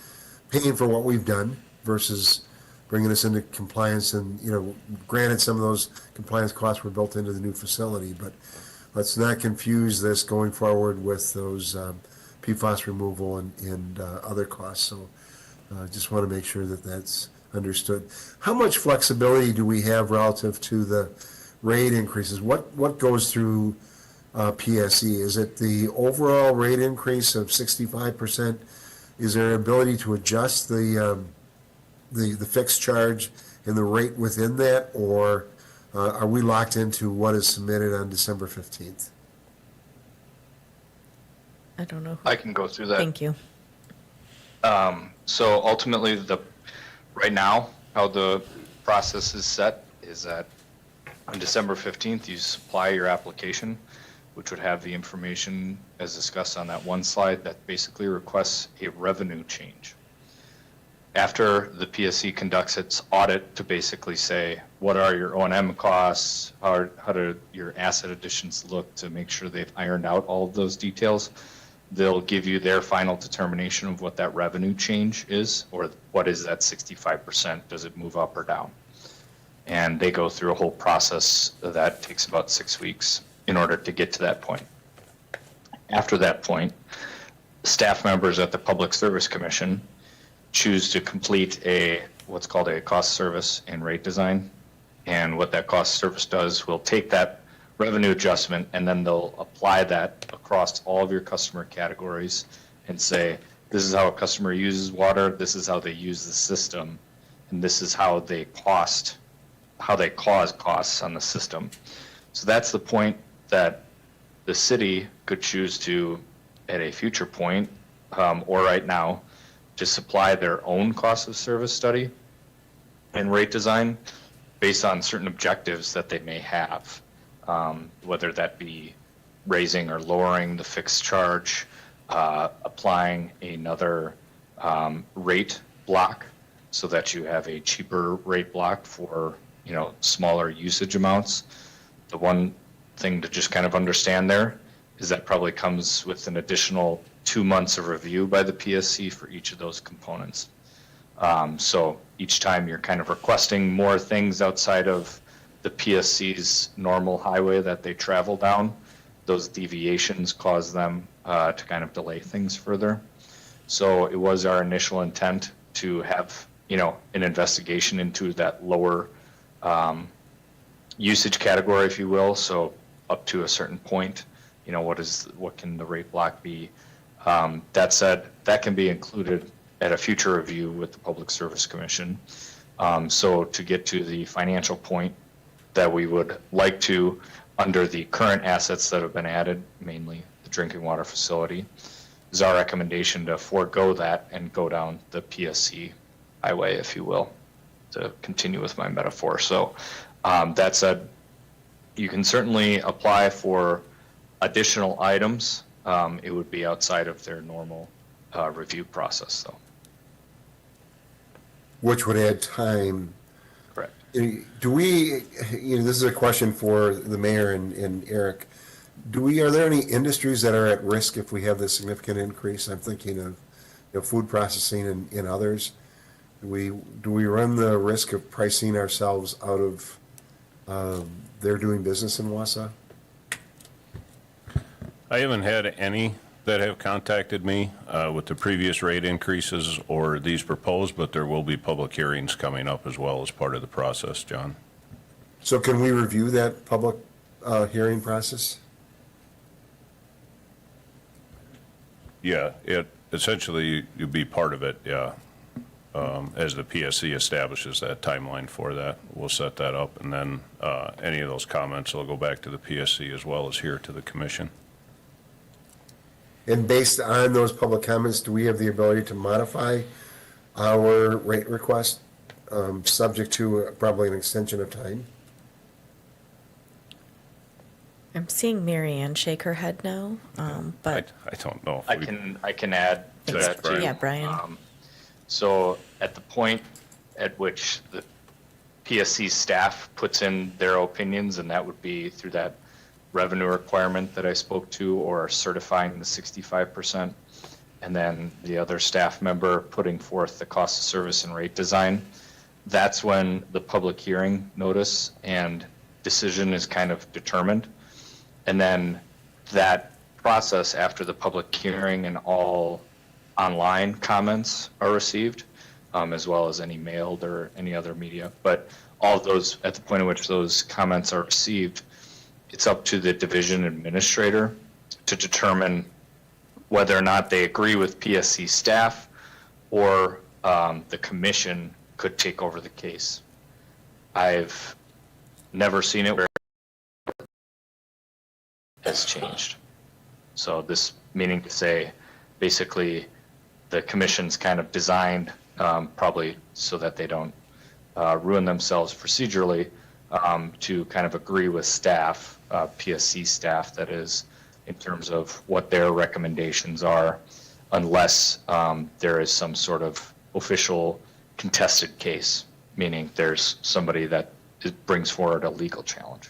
paying for what we've done versus bringing us into compliance. And, granted, some of those compliance costs were built into the new facility, but let's not confuse this going forward with those PFAS removal and other costs. So just want to make sure that that's understood. How much flexibility do we have relative to the rate increases? What goes through PSE? Is it the overall rate increase of 65%? Is there an ability to adjust the fixed charge and the rate within that, or are we locked into what is submitted on December 15th? I don't know. I can go through that. Thank you. So ultimately, right now, how the process is set is that on December 15th, you supply your application, which would have the information as discussed on that one slide that basically requests a revenue change. After the PSC conducts its audit to basically say, what are your O&M costs, how do your asset additions look, to make sure they've ironed out all of those details, they'll give you their final determination of what that revenue change is, or what is that 65%, does it move up or down? And they go through a whole process that takes about 6 weeks in order to get to that point. After that point, staff members at the Public Service Commission choose to complete what's called a cost service and rate design. And what that cost service does, will take that revenue adjustment and then they'll apply that across all of your customer categories and say, this is how a customer uses water, this is how they use the system, and this is how they cause costs on the system. So that's the point that the city could choose to, at a future point, or right now, to supply their own cost of service study and rate design based on certain objectives that they may have, whether that be raising or lowering the fixed charge, applying another rate block so that you have a cheaper rate block for smaller usage amounts. The one thing to just kind of understand there is that probably comes with an additional 2 months of review by the PSC for each of those components. So each time you're kind of requesting more things outside of the PSC's normal highway that they travel down, those deviations cause them to kind of delay things further. So it was our initial intent to have, an investigation into that lower usage category, if you will. So up to a certain point, what can the rate block be? That said, that can be included at a future review with the Public Service Commission. So to get to the financial point that we would like to, under the current assets that have been added, mainly the drinking water facility, is our recommendation to forego that and go down the PSC highway, if you will, to continue with my metaphor. So that said, you can certainly apply for additional items. It would be outside of their normal review process, though. Which would add time. Correct. Do we, this is a question for the mayor and Eric. Are there any industries that are at risk if we have this significant increase? I'm thinking of food processing and others. Do we run the risk of pricing ourselves out of their doing business in Wausau? I haven't had any that have contacted me with the previous rate increases or these proposed, but there will be public hearings coming up as well as part of the process, John. So can we review that public hearing process? Yeah, it essentially you'd be part of it, yeah. As the PSC establishes that timeline for that, we'll set that up, and then any of those comments will go back to the PSC as well as here to the commission. And based on those public comments, do we have the ability to modify our rate request, subject to probably an extension of time? I'm seeing Mary Ann shake her head no, but I don't know. If I can add to Thanks, that too. yeah, Brian. So at the point at which the PSC staff puts in their opinions, and that would be through that revenue requirement that I spoke to, or certifying the 65%, and then the other staff member putting forth the cost of service and rate design, that's when the public hearing notice and decision is kind of determined. And then that process after the public hearing and all online comments are received, as well as any mailed or any other media. But all of those, at the point at which those comments are received, it's up to the division administrator to determine whether or not they agree with PSC staff, or the commission could take over the case. I've never seen it where it has changed. So this meaning to say, basically, the commission's kind of designed, probably so that they don't ruin themselves procedurally, to kind of agree with staff, PSC staff, that is, in terms of what their recommendations are, unless there is some sort of official contested case, meaning there's somebody that brings forward a legal challenge.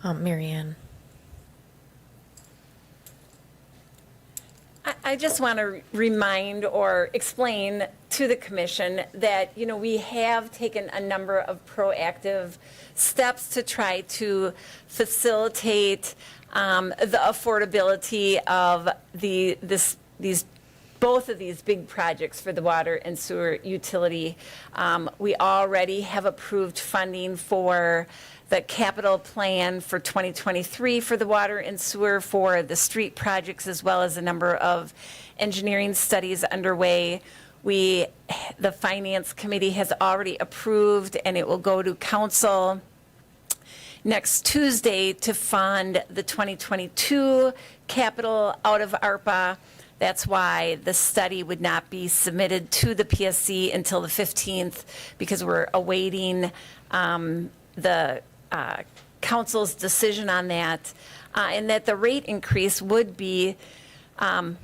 Mary Ann. I just want to remind or explain to the commission that, we have taken a number of proactive steps to try to facilitate the affordability of both of these big projects for the water and sewer utility. We already have approved funding for the capital plan for 2023 for the water and sewer, for the street projects, as well as a number of engineering studies underway. The Finance Committee has already approved, and it will go to council next Tuesday to fund the 2022 capital out of ARPA. That's why the study would not be submitted to the PSC until the 15th, because we're awaiting the council's decision on that, and that the rate increase would be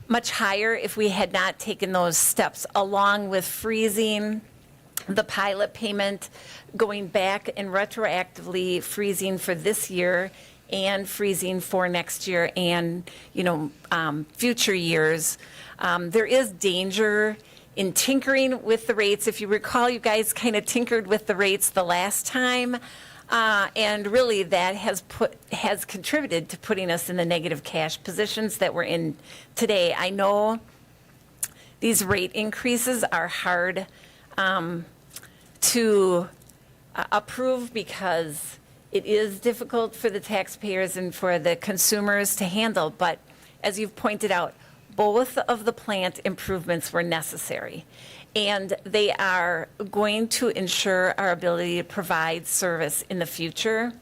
much higher if we had not taken those steps, along with freezing the pilot payment, going back and retroactively freezing for this year and freezing for next year and, future years. There is danger in tinkering with the rates. If you recall, you guys kind of tinkered with the rates the last time. And really, that has contributed to putting us in the negative cash positions that we're in today. I know these rate increases are hard to approve because it is difficult for the taxpayers and for the consumers to handle. But as you've pointed out, both of the plant improvements were necessary. And they are going to ensure our ability to provide service in the future.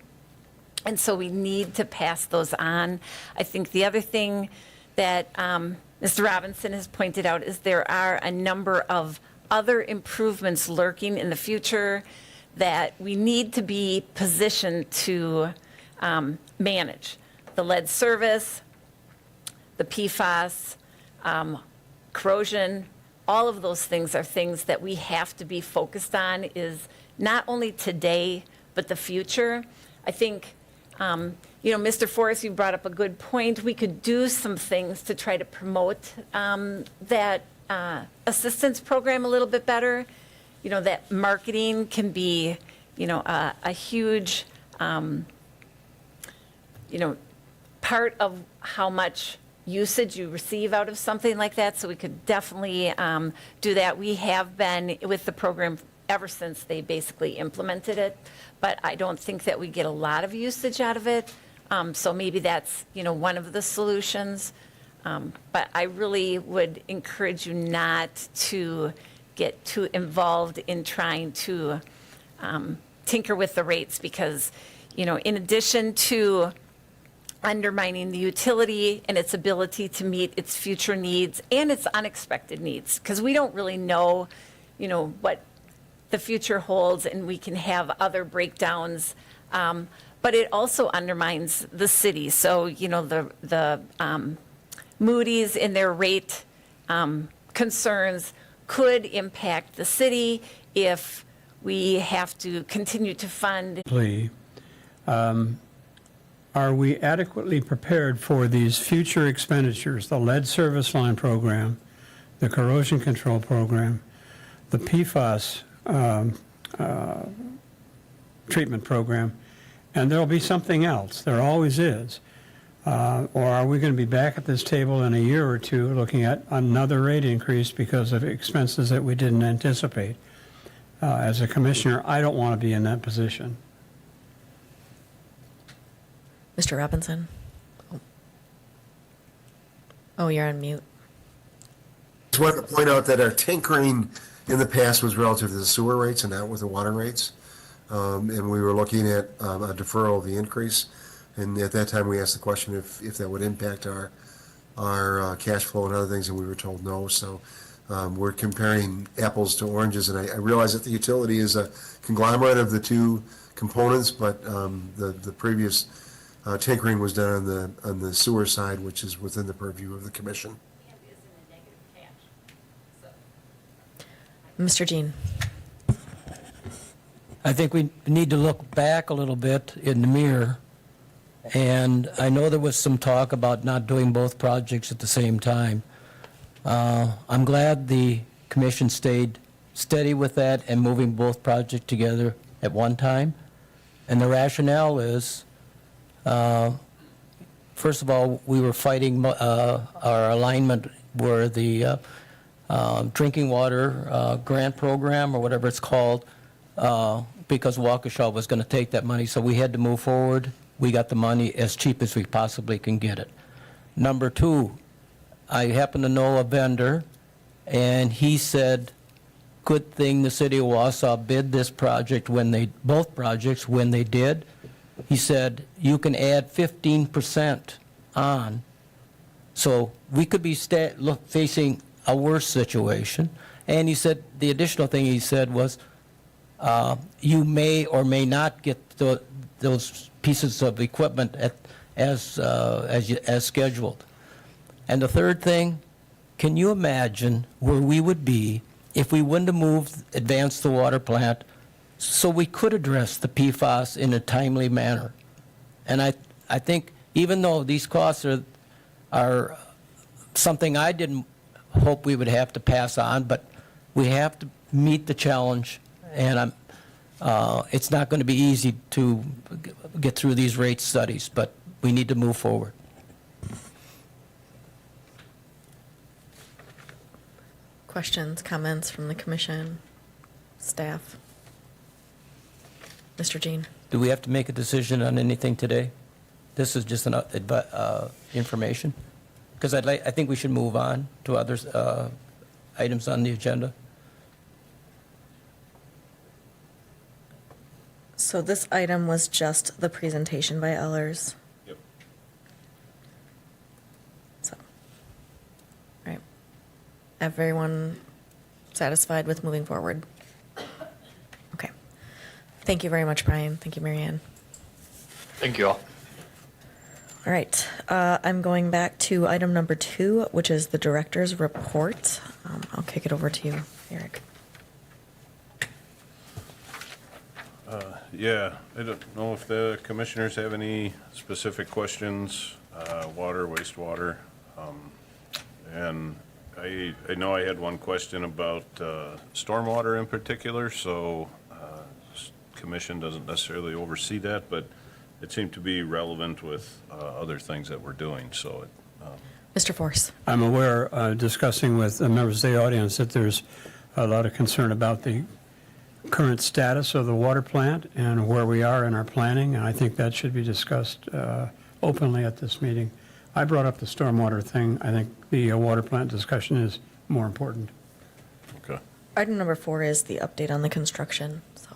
And so we need to pass those on. I think the other thing that Mr. Robinson has pointed out is there are a number of other improvements lurking in the future that we need to be positioned to manage. The lead service, the PFAS, corrosion, all of those things are things that we have to be focused on, is not only today, but the future. I think, Mr. Forrest, you brought up a good point. We could do some things to try to promote that assistance program a little bit better. That marketing can be, a huge, part of how much usage you receive out of something like that. So we could definitely do that. We have been with the program ever since they basically implemented it, but I don't think that we get a lot of usage out of it. So maybe that's, one of the solutions. But I really would encourage you not to get too involved in trying to tinker with the rates because, in addition to undermining the utility and its ability to meet its future needs and its unexpected needs, because we don't really know, what the future holds, and we can have other breakdowns. But it also undermines the city. So, the Moody's in their rate concerns could impact the city if we have to continue to fund. Are we adequately prepared for these future expenditures, the lead service line program, the corrosion control program, the PFAS treatment program, and there'll be something else, there always is. Or are we going to be back at this table in a year or two looking at another rate increase because of expenses that we didn't anticipate? As a commissioner, I don't want to be in that position. Mr. Robinson? Oh, you're on mute. Just wanted to point out that our tinkering in the past was relative to the sewer rates and not with the water rates. And we were looking at a deferral of the increase. And at that time, we asked the question if that would impact our cash flow and other things, and we were told no. So we're comparing apples to oranges. And I realize that the utility is a conglomerate of the two components, but the previous tinkering was done on the sewer side, which is within the purview of the commission. Mr. Jean? I think we need to look back a little bit in the mirror. And I know there was some talk about not doing both projects at the same time. I'm glad the commission stayed steady with that and moving both projects together at one time. And the rationale is, first of all, we were fighting our alignment where the drinking water grant program, or whatever it's called, because Waukesha was going to take that money. So we had to move forward. We got the money as cheap as we possibly can get it. Number two, I happen to know a vendor, and he said, good thing the city of Wausau bid this project both projects when they did. He said, you can add 15% on. So we could be facing a worse situation. And he said, the additional thing he said was, you may or may not get those pieces of equipment as scheduled. And the third thing, can you imagine where we would be if we wouldn't have advanced the water plant so we could address the PFAS in a timely manner? And I think even though these costs are something I didn't hope we would have to pass on, but we have to meet the challenge. And It's not going to be easy to get through these rate studies, but we need to move forward. Questions, comments from the commission, staff? Mr. Jean? Do we have to make a decision on anything today? This is just an information? Because I think we should move on to others, items on the agenda. So this item was just the presentation by Ellers. Yep. So, all right. Everyone satisfied with moving forward? Okay. Thank you very much, Brian. Thank you, Mary Ann. Thank you all. All right. I'm going back to item number 2, which is the director's report. I'll kick it over to you, Eric. Yeah, I don't know if the commissioners have any specific questions, water, wastewater. And I know I had one question about stormwater in particular, so commission doesn't necessarily oversee that, but it seemed to be relevant with other things that we're doing, so. Mr. Force. I'm aware, discussing with the members of the audience, that there's a lot of concern about the current status of the water plant and where we are in our planning, and I think that should be discussed openly at this meeting. I brought up the stormwater thing. I think the water plant discussion is more important. Okay. Item number 4 is the update on the construction, so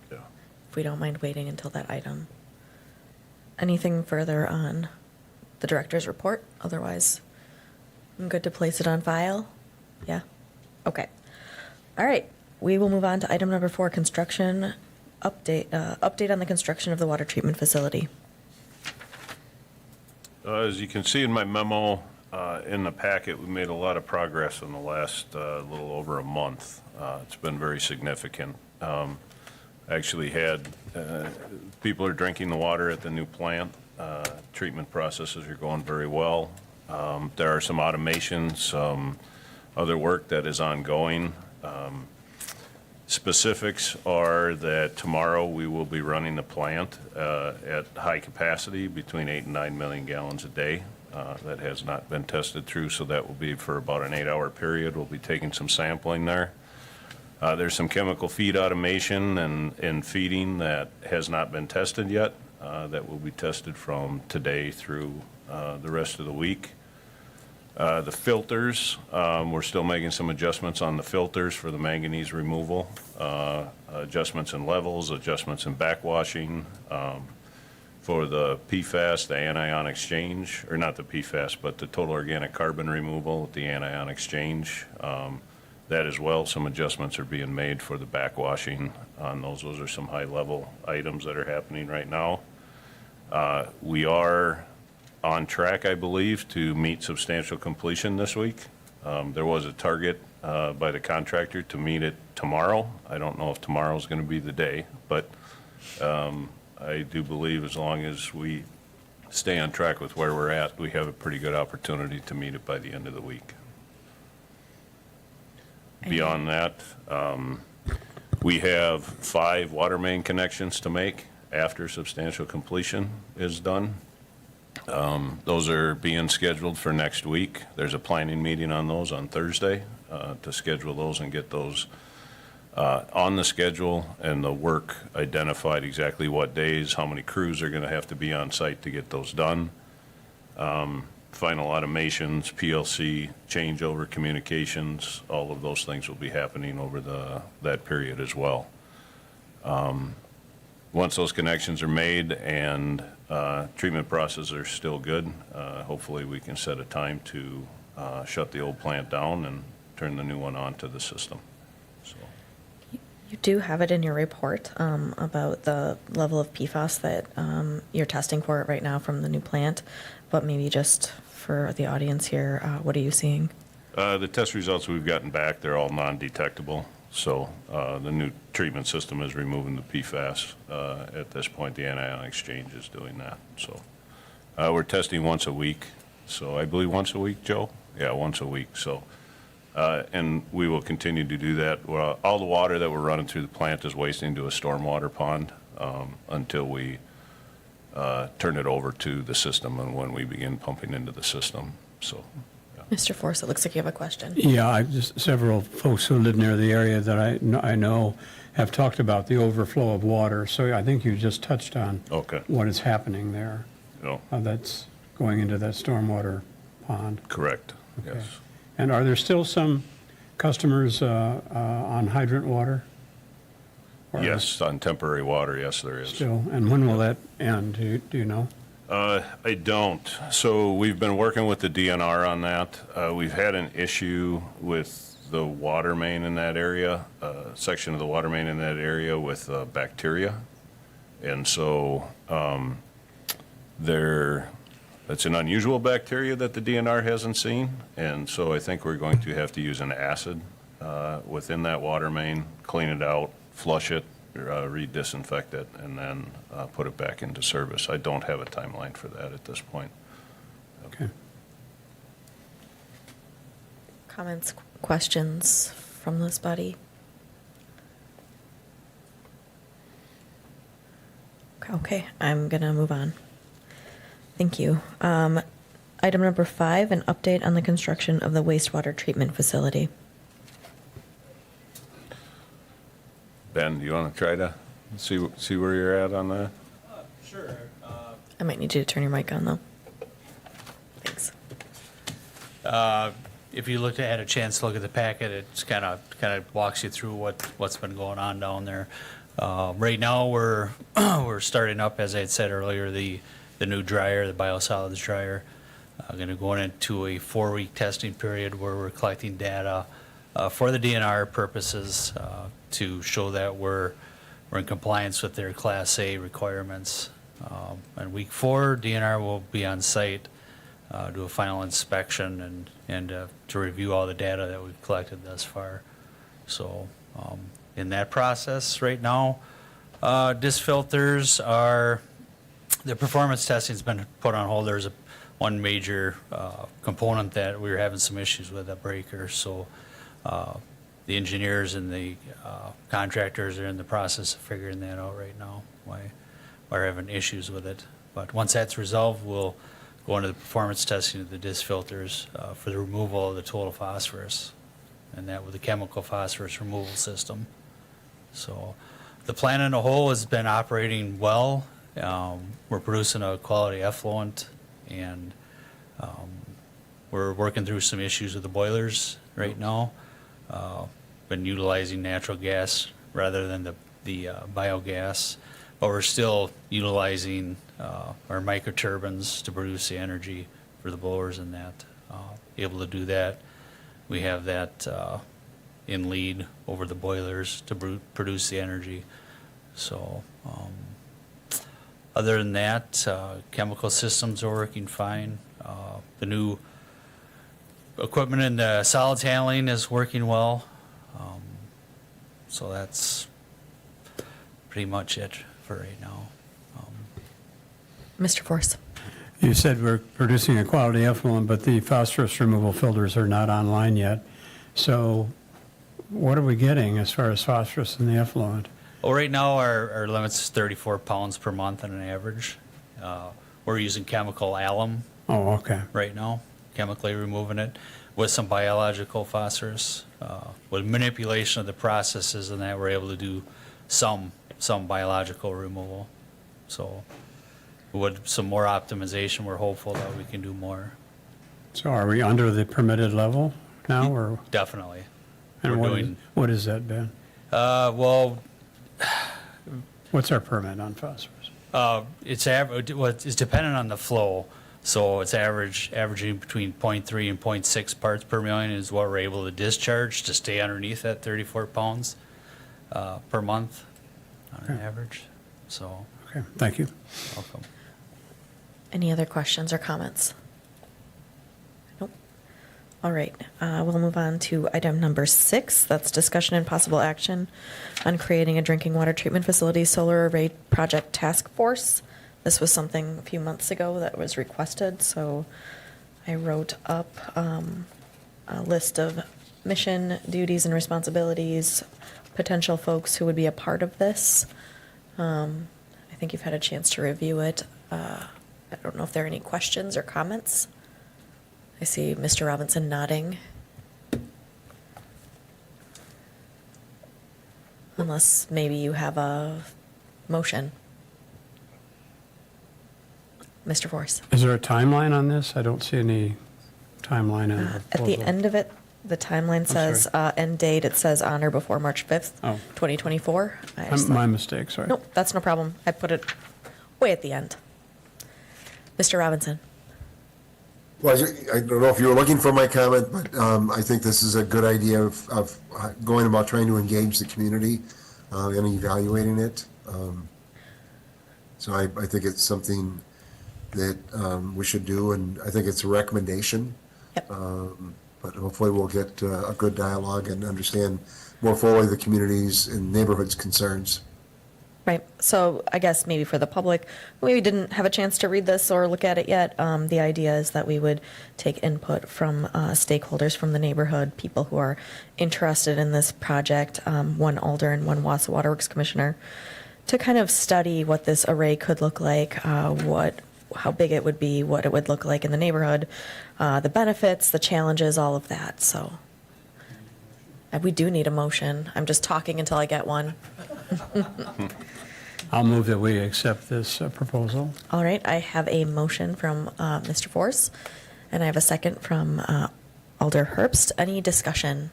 Yeah. if we don't mind waiting until that item. Anything further on the director's report? Otherwise, I'm good to place it on file? Yeah? Okay. All right. We will move on to item number 4, construction update, update on the construction of the water treatment facility. As you can see in my memo, in the packet, we made a lot of progress in the last little over a month. It's been very significant. Actually had, people are drinking the water at the new plant. Treatment processes are going very well. There are some automation, some other work that is ongoing. Specifics are that tomorrow we will be running the plant at high capacity, between 8 and 9 million gallons a day. That has not been tested through, so that will be for about an 8-hour period. We'll be taking some sampling there. There's some chemical feed automation and feeding that has not been tested yet, that will be tested from today through the rest of the week. The filters, we're still making some adjustments on the filters for the manganese removal, adjustments in levels, adjustments in backwashing. For the PFAS, the anion exchange, or not the PFAS, but the total organic carbon removal with the anion exchange. That as well, some adjustments are being made for the backwashing on those. Those are some high-level items that are happening right now. We are on track, I believe, to meet substantial completion this week. There was a target by the contractor to meet it tomorrow. I don't know if tomorrow is going to be the day, but I do believe as long as we stay on track with where we're at, we have a pretty good opportunity to meet it by the end of the week. Beyond that, we have 5 water main connections to make after substantial completion is done. Those are being scheduled for next week. There's a planning meeting on those on Thursday to schedule those and get those on the schedule, and the work identified exactly what days, how many crews are going to have to be on site to get those done. Final automations, PLC, changeover communications, all of those things will be happening over that period as well. Once those connections are made and treatment processes are still good, hopefully we can set a time to shut the old plant down and turn the new one onto the system. So. You do have it in your report about the level of PFAS that you're testing for it right now from the new plant, but maybe just for the audience here, what are you seeing? The test results we've gotten back, they're all non-detectable. So the new treatment system is removing the PFAS. At this point, the anion exchange is doing that. So we're testing once a week. So I believe once a week, Joe? Yeah, once a week. So And we will continue to do that. Well, all the water that we're running through the plant is wasting into a stormwater pond until we turn it over to the system and when we begin pumping into the system. So, Mr. Force, it looks like you have a question. Yeah, several folks who live near the area that I know have talked about the overflow of water. So I think you just touched on okay. what is happening there. No, How that's going into that stormwater pond. correct. Okay. Yes. And are there still some customers on hydrant water? Or Yes, on temporary water, yes, there is. Still, and when will that end? Do you know? I don't. So we've been working with the DNR on that. We've had an issue with the water main in that area, section of the water main in that area with bacteria. And so it's an unusual bacteria that the DNR hasn't seen. And so I think we're going to have to use an acid within that water main, clean it out, flush it, re-disinfect it, and then put it back into service. I don't have a timeline for that at this point. Okay. Comments, questions from this body? Okay, I'm going to move on. Thank you. Item number 5, an update on the construction of the wastewater treatment facility. Ben, do you want to try to see where you're at on that? Sure. I might need you to turn your mic on, though. Thanks. If you had a chance to look at the packet, it kind of walks you through what's been going on down there. Right now, we're starting up, as I had said earlier, the new dryer, the biosolids dryer. Going to go into a 4-week testing period where we're collecting data for the DNR purposes to show that we're in compliance with their Class A requirements. And week 4, DNR will be on site, do a final inspection and to review all the data that we've collected thus far. So in that process right now, disc filters the performance testing's been put on hold. There's one major component that we were having some issues with, a breaker. So the engineers and the contractors are in the process of figuring that out right now, why we're having issues with it. But once that's resolved, we'll go into the performance testing of the disc filters for the removal of the total phosphorus, and that with the chemical phosphorus removal system. So the plant in a whole has been operating well. We're producing a quality effluent, and we're working through some issues with the boilers right now. Been utilizing natural gas rather than the biogas, but we're still utilizing our microturbines to produce the energy for the blowers and that. Able to do that. We have that in lead over the boilers to produce the energy. So other than that, chemical systems are working fine. The new equipment in the solids handling is working well. So that's pretty much it for right now. Mr. Force. You said we're producing a quality effluent, but the phosphorus removal filters are not online yet. So what are we getting as far as phosphorus in the effluent? Well, right now our limit's 34 pounds per month on an average. We're using chemical alum Oh, okay. right now, chemically removing it with some biological phosphorus. With manipulation of the processes and that, we're able to do some biological removal. So with some more optimization, we're hopeful that we can do more. So are we under the permitted level now, or? Definitely. And We're what is that, Ben? Well, What's our permit on phosphorus? it's dependent on the flow. So it's averaging between 0.3 and 0.6 parts per million is what we're able to discharge to stay underneath that 34 pounds per month on an Okay. average. So, Okay, thank you. welcome. Any other questions or comments? Nope. All right, we'll move on to item number 6. That's discussion and possible action on creating a drinking water treatment facility solar array project task force. This was something a few months ago that was requested, so I wrote up a list of mission, duties, and responsibilities, potential folks who would be a part of this. I think you've had a chance to review it. I don't know if there are any questions or comments. I see Mr. Robinson nodding. Unless maybe you have a motion. Mr. Force. Is there a timeline on this? I don't see any timeline on the At the proposal. end of it, the timeline says, end date, it says on or before March 5th, Oh. 2024. I just My thought- mistake, sorry. Nope, that's no problem. I put it way at the end. Mr. Robinson. Well, I don't know if you were looking for my comment, but I think this is a good idea of going about trying to engage the community and evaluating it. So I think it's something that we should do, and I think it's a recommendation. Yep. But hopefully we'll get a good dialogue and understand more fully the communities and neighborhoods' concerns. Right. So I guess maybe for the public who maybe didn't have a chance to read this or look at it yet, the idea is that we would take input from stakeholders from the neighborhood, people who are interested in this project, one alder and one Wausau Waterworks commissioner, to kind of study what this array could look like, how big it would be, what it would look like in the neighborhood, the benefits, the challenges, all of that. So we do need a motion. I'm just talking until I get one. I'll move that we accept this proposal. All right, I have a motion from Mr. Force, and I have a second from Alder Herbst. Any discussion?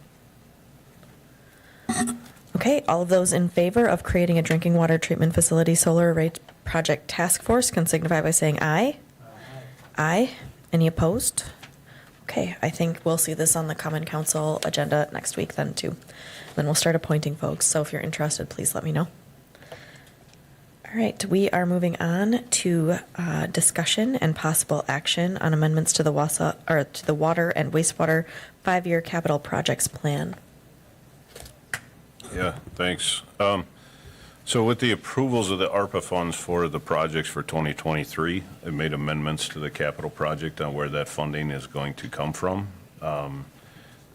Okay, all of those in favor of creating a drinking water treatment facility solar array project task force can signify by saying aye. Aye. Any opposed? Okay, I think we'll see this on the Common Council agenda next week then too. Then we'll start appointing folks, so if you're interested, please let me know. All right, we are moving on to discussion and possible action on amendments to the Water and Wastewater 5-year capital projects plan. Yeah, thanks. So with the approvals of the ARPA funds for the projects for 2023, I made amendments to the capital project on where that funding is going to come from.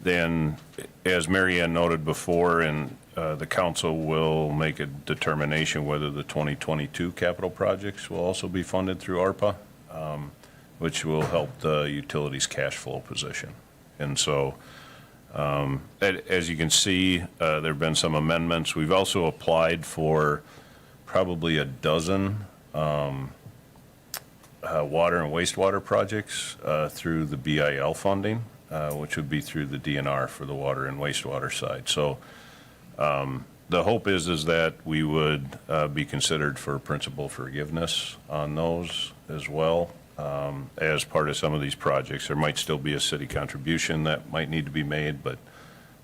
Then, as Mary Ann noted before, and the council will make a determination whether the 2022 capital projects will also be funded through ARPA, which will help the utilities cash flow position. And so, as you can see, there have been some amendments. We've also applied for probably a dozen water and wastewater projects through the BIL funding, which would be through the DNR for the water and wastewater side. So the hope is that we would be considered for principal forgiveness on those as well. As part of some of these projects, there might still be a city contribution that might need to be made, but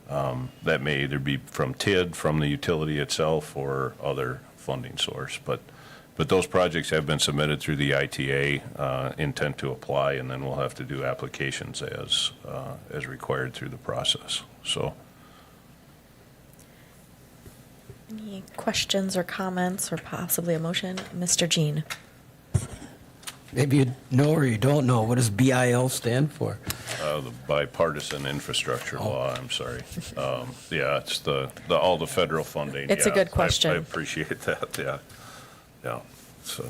that may either be from TID, from the utility itself, or other funding source. But those projects have been submitted through the ITA, intent to apply, and then we'll have to do applications as required through the process. So. Any questions or comments or possibly a motion? Mr. Jean. Maybe you know or you don't know. What does BIL stand for? The bipartisan infrastructure law, I'm sorry. Yeah, it's all the federal funding. It's a yeah. good question. I appreciate that, yeah. Yeah, so,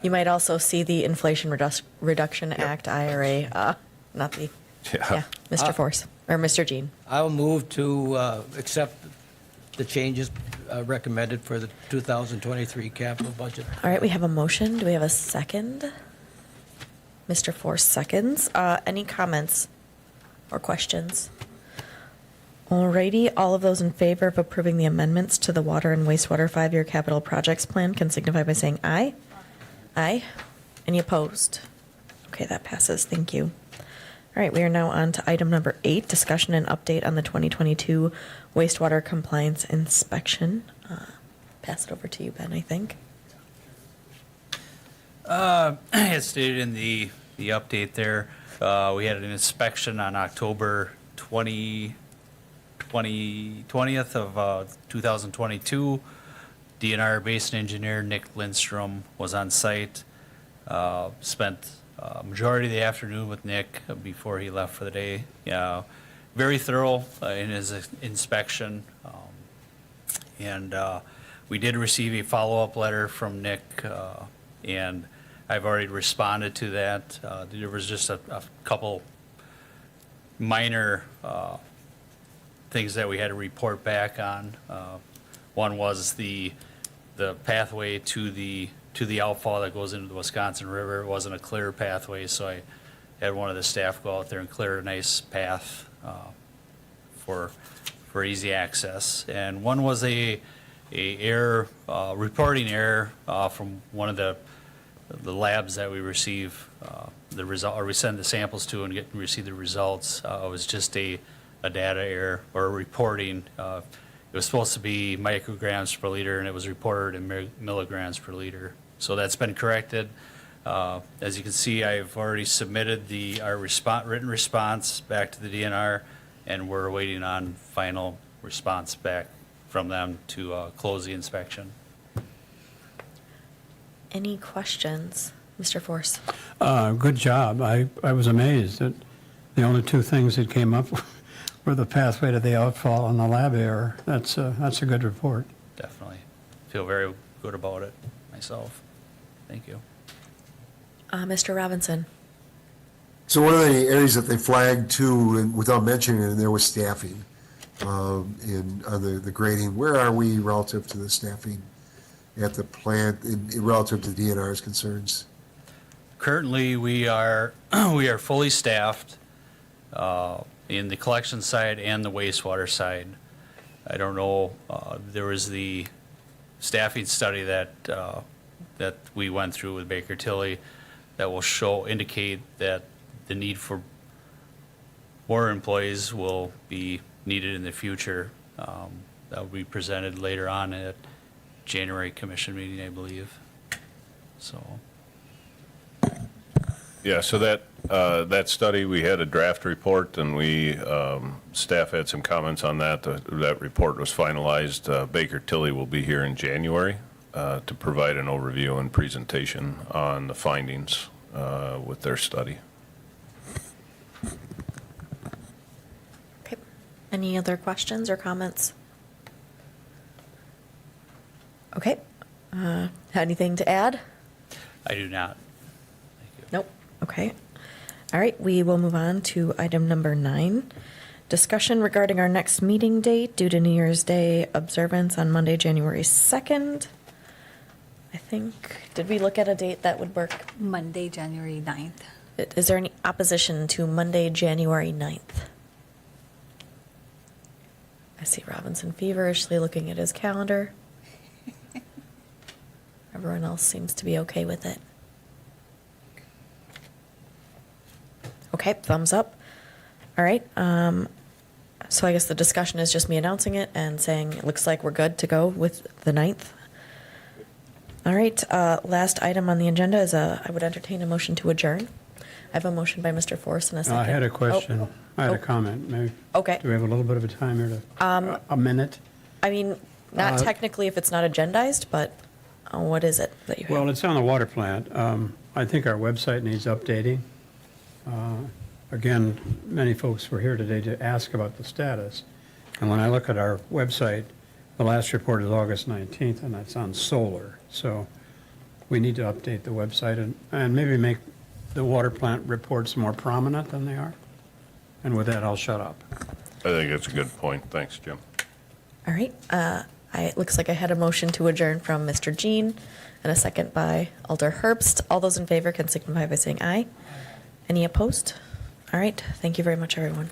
You might also see the Inflation Reduction Act, IRA, not the, yeah. Mr. Force, or Mr. Jean. I will move to accept the changes recommended for the 2023 capital budget. All right, we have a motion. Do we have a second? Mr. Force seconds. Any comments or questions? All righty, all of those in favor of approving the amendments to the Water and Wastewater 5-year capital projects plan can signify by saying aye. Aye. Any opposed? Okay, that passes. Thank you. All right, we are now on to item number 8, discussion and update on the 2022 wastewater compliance inspection. Pass it over to you, Ben, I think. As stated in the update there, we had an inspection on October 20th of 2022. DNR basin engineer Nick Lindstrom was on site, spent majority of the afternoon with Nick before he left for the day. Very thorough in his inspection. And we did receive a follow-up letter from Nick, and I've already responded to that. There was just a couple minor things that we had to report back on. One was the pathway to the outfall that goes into the Wisconsin River. It wasn't a clear pathway, so I had one of the staff go out there and clear a nice path for easy access. And one was a error, reporting error from one of the labs that we receive the result, or we send the samples to and receive the results. It was just a data error or a reporting. It was supposed to be micrograms per liter, and it was reported in milligrams per liter. So that's been corrected. As you can see, I've already submitted our written response back to the DNR, and we're waiting on final response back from them to close the inspection. Any questions, Mr. Force? Good job. I was amazed that the only two things that came up were the pathway to the outfall and the lab error. That's a good report. Definitely. Feel very good about it myself. Thank you. Mr. Robinson? So one of the areas that they flagged too, and without mentioning it, there was staffing on the grading. Where are we relative to the staffing at the plant, relative to DNR's concerns? Currently, we are fully staffed in the collection side and the wastewater side. I don't know, there was the staffing study that we went through with Baker Tilly that will indicate that the need for more employees will be needed in the future. That will be presented later on at January commission meeting, I believe. So. Yeah, so that study, we had a draft report, and staff had some comments on that. That report was finalized. Baker Tilly will be here in January to provide an overview and presentation on the findings with their study. Okay. Any other questions or comments? Okay. Anything to add? I do not. Thank you. Nope. Okay. All right, we will move on to item number 9. Discussion regarding our next meeting date due to New Year's Day observance on Monday, January 2nd. I think, did we look at a date that would work? Monday, January 9th. Is there any opposition to Monday, January 9th? I see Robinson feverishly looking at his calendar. Everyone else seems to be okay with it. Okay, thumbs up. All right. So I guess the discussion is just me announcing it and saying it looks like we're good to go with the 9th. All right. Last item on the agenda is I would entertain a motion to adjourn. I have a motion by Mr. Force and a second. I had a question. Oh. I had Oh. a comment. Maybe. Okay. Do we have a little bit of a time here a minute? I mean, not technically if it's not agendized, but what is it that you have? Well, it's on the water plant. I think our website needs updating. Again, many folks were here today to ask about the status. And when I look at our website, the last report is August 19th, and that's on solar. So we need to update the website and maybe make the water plant reports more prominent than they are. And with that, I'll shut up. I think that's a good point. Thanks, Jim. All right. It looks like I had a motion to adjourn from Mr. Jean and a second by Alder Herbst. All those in favor can signify by saying aye. Any opposed? All right. Thank you very much, everyone.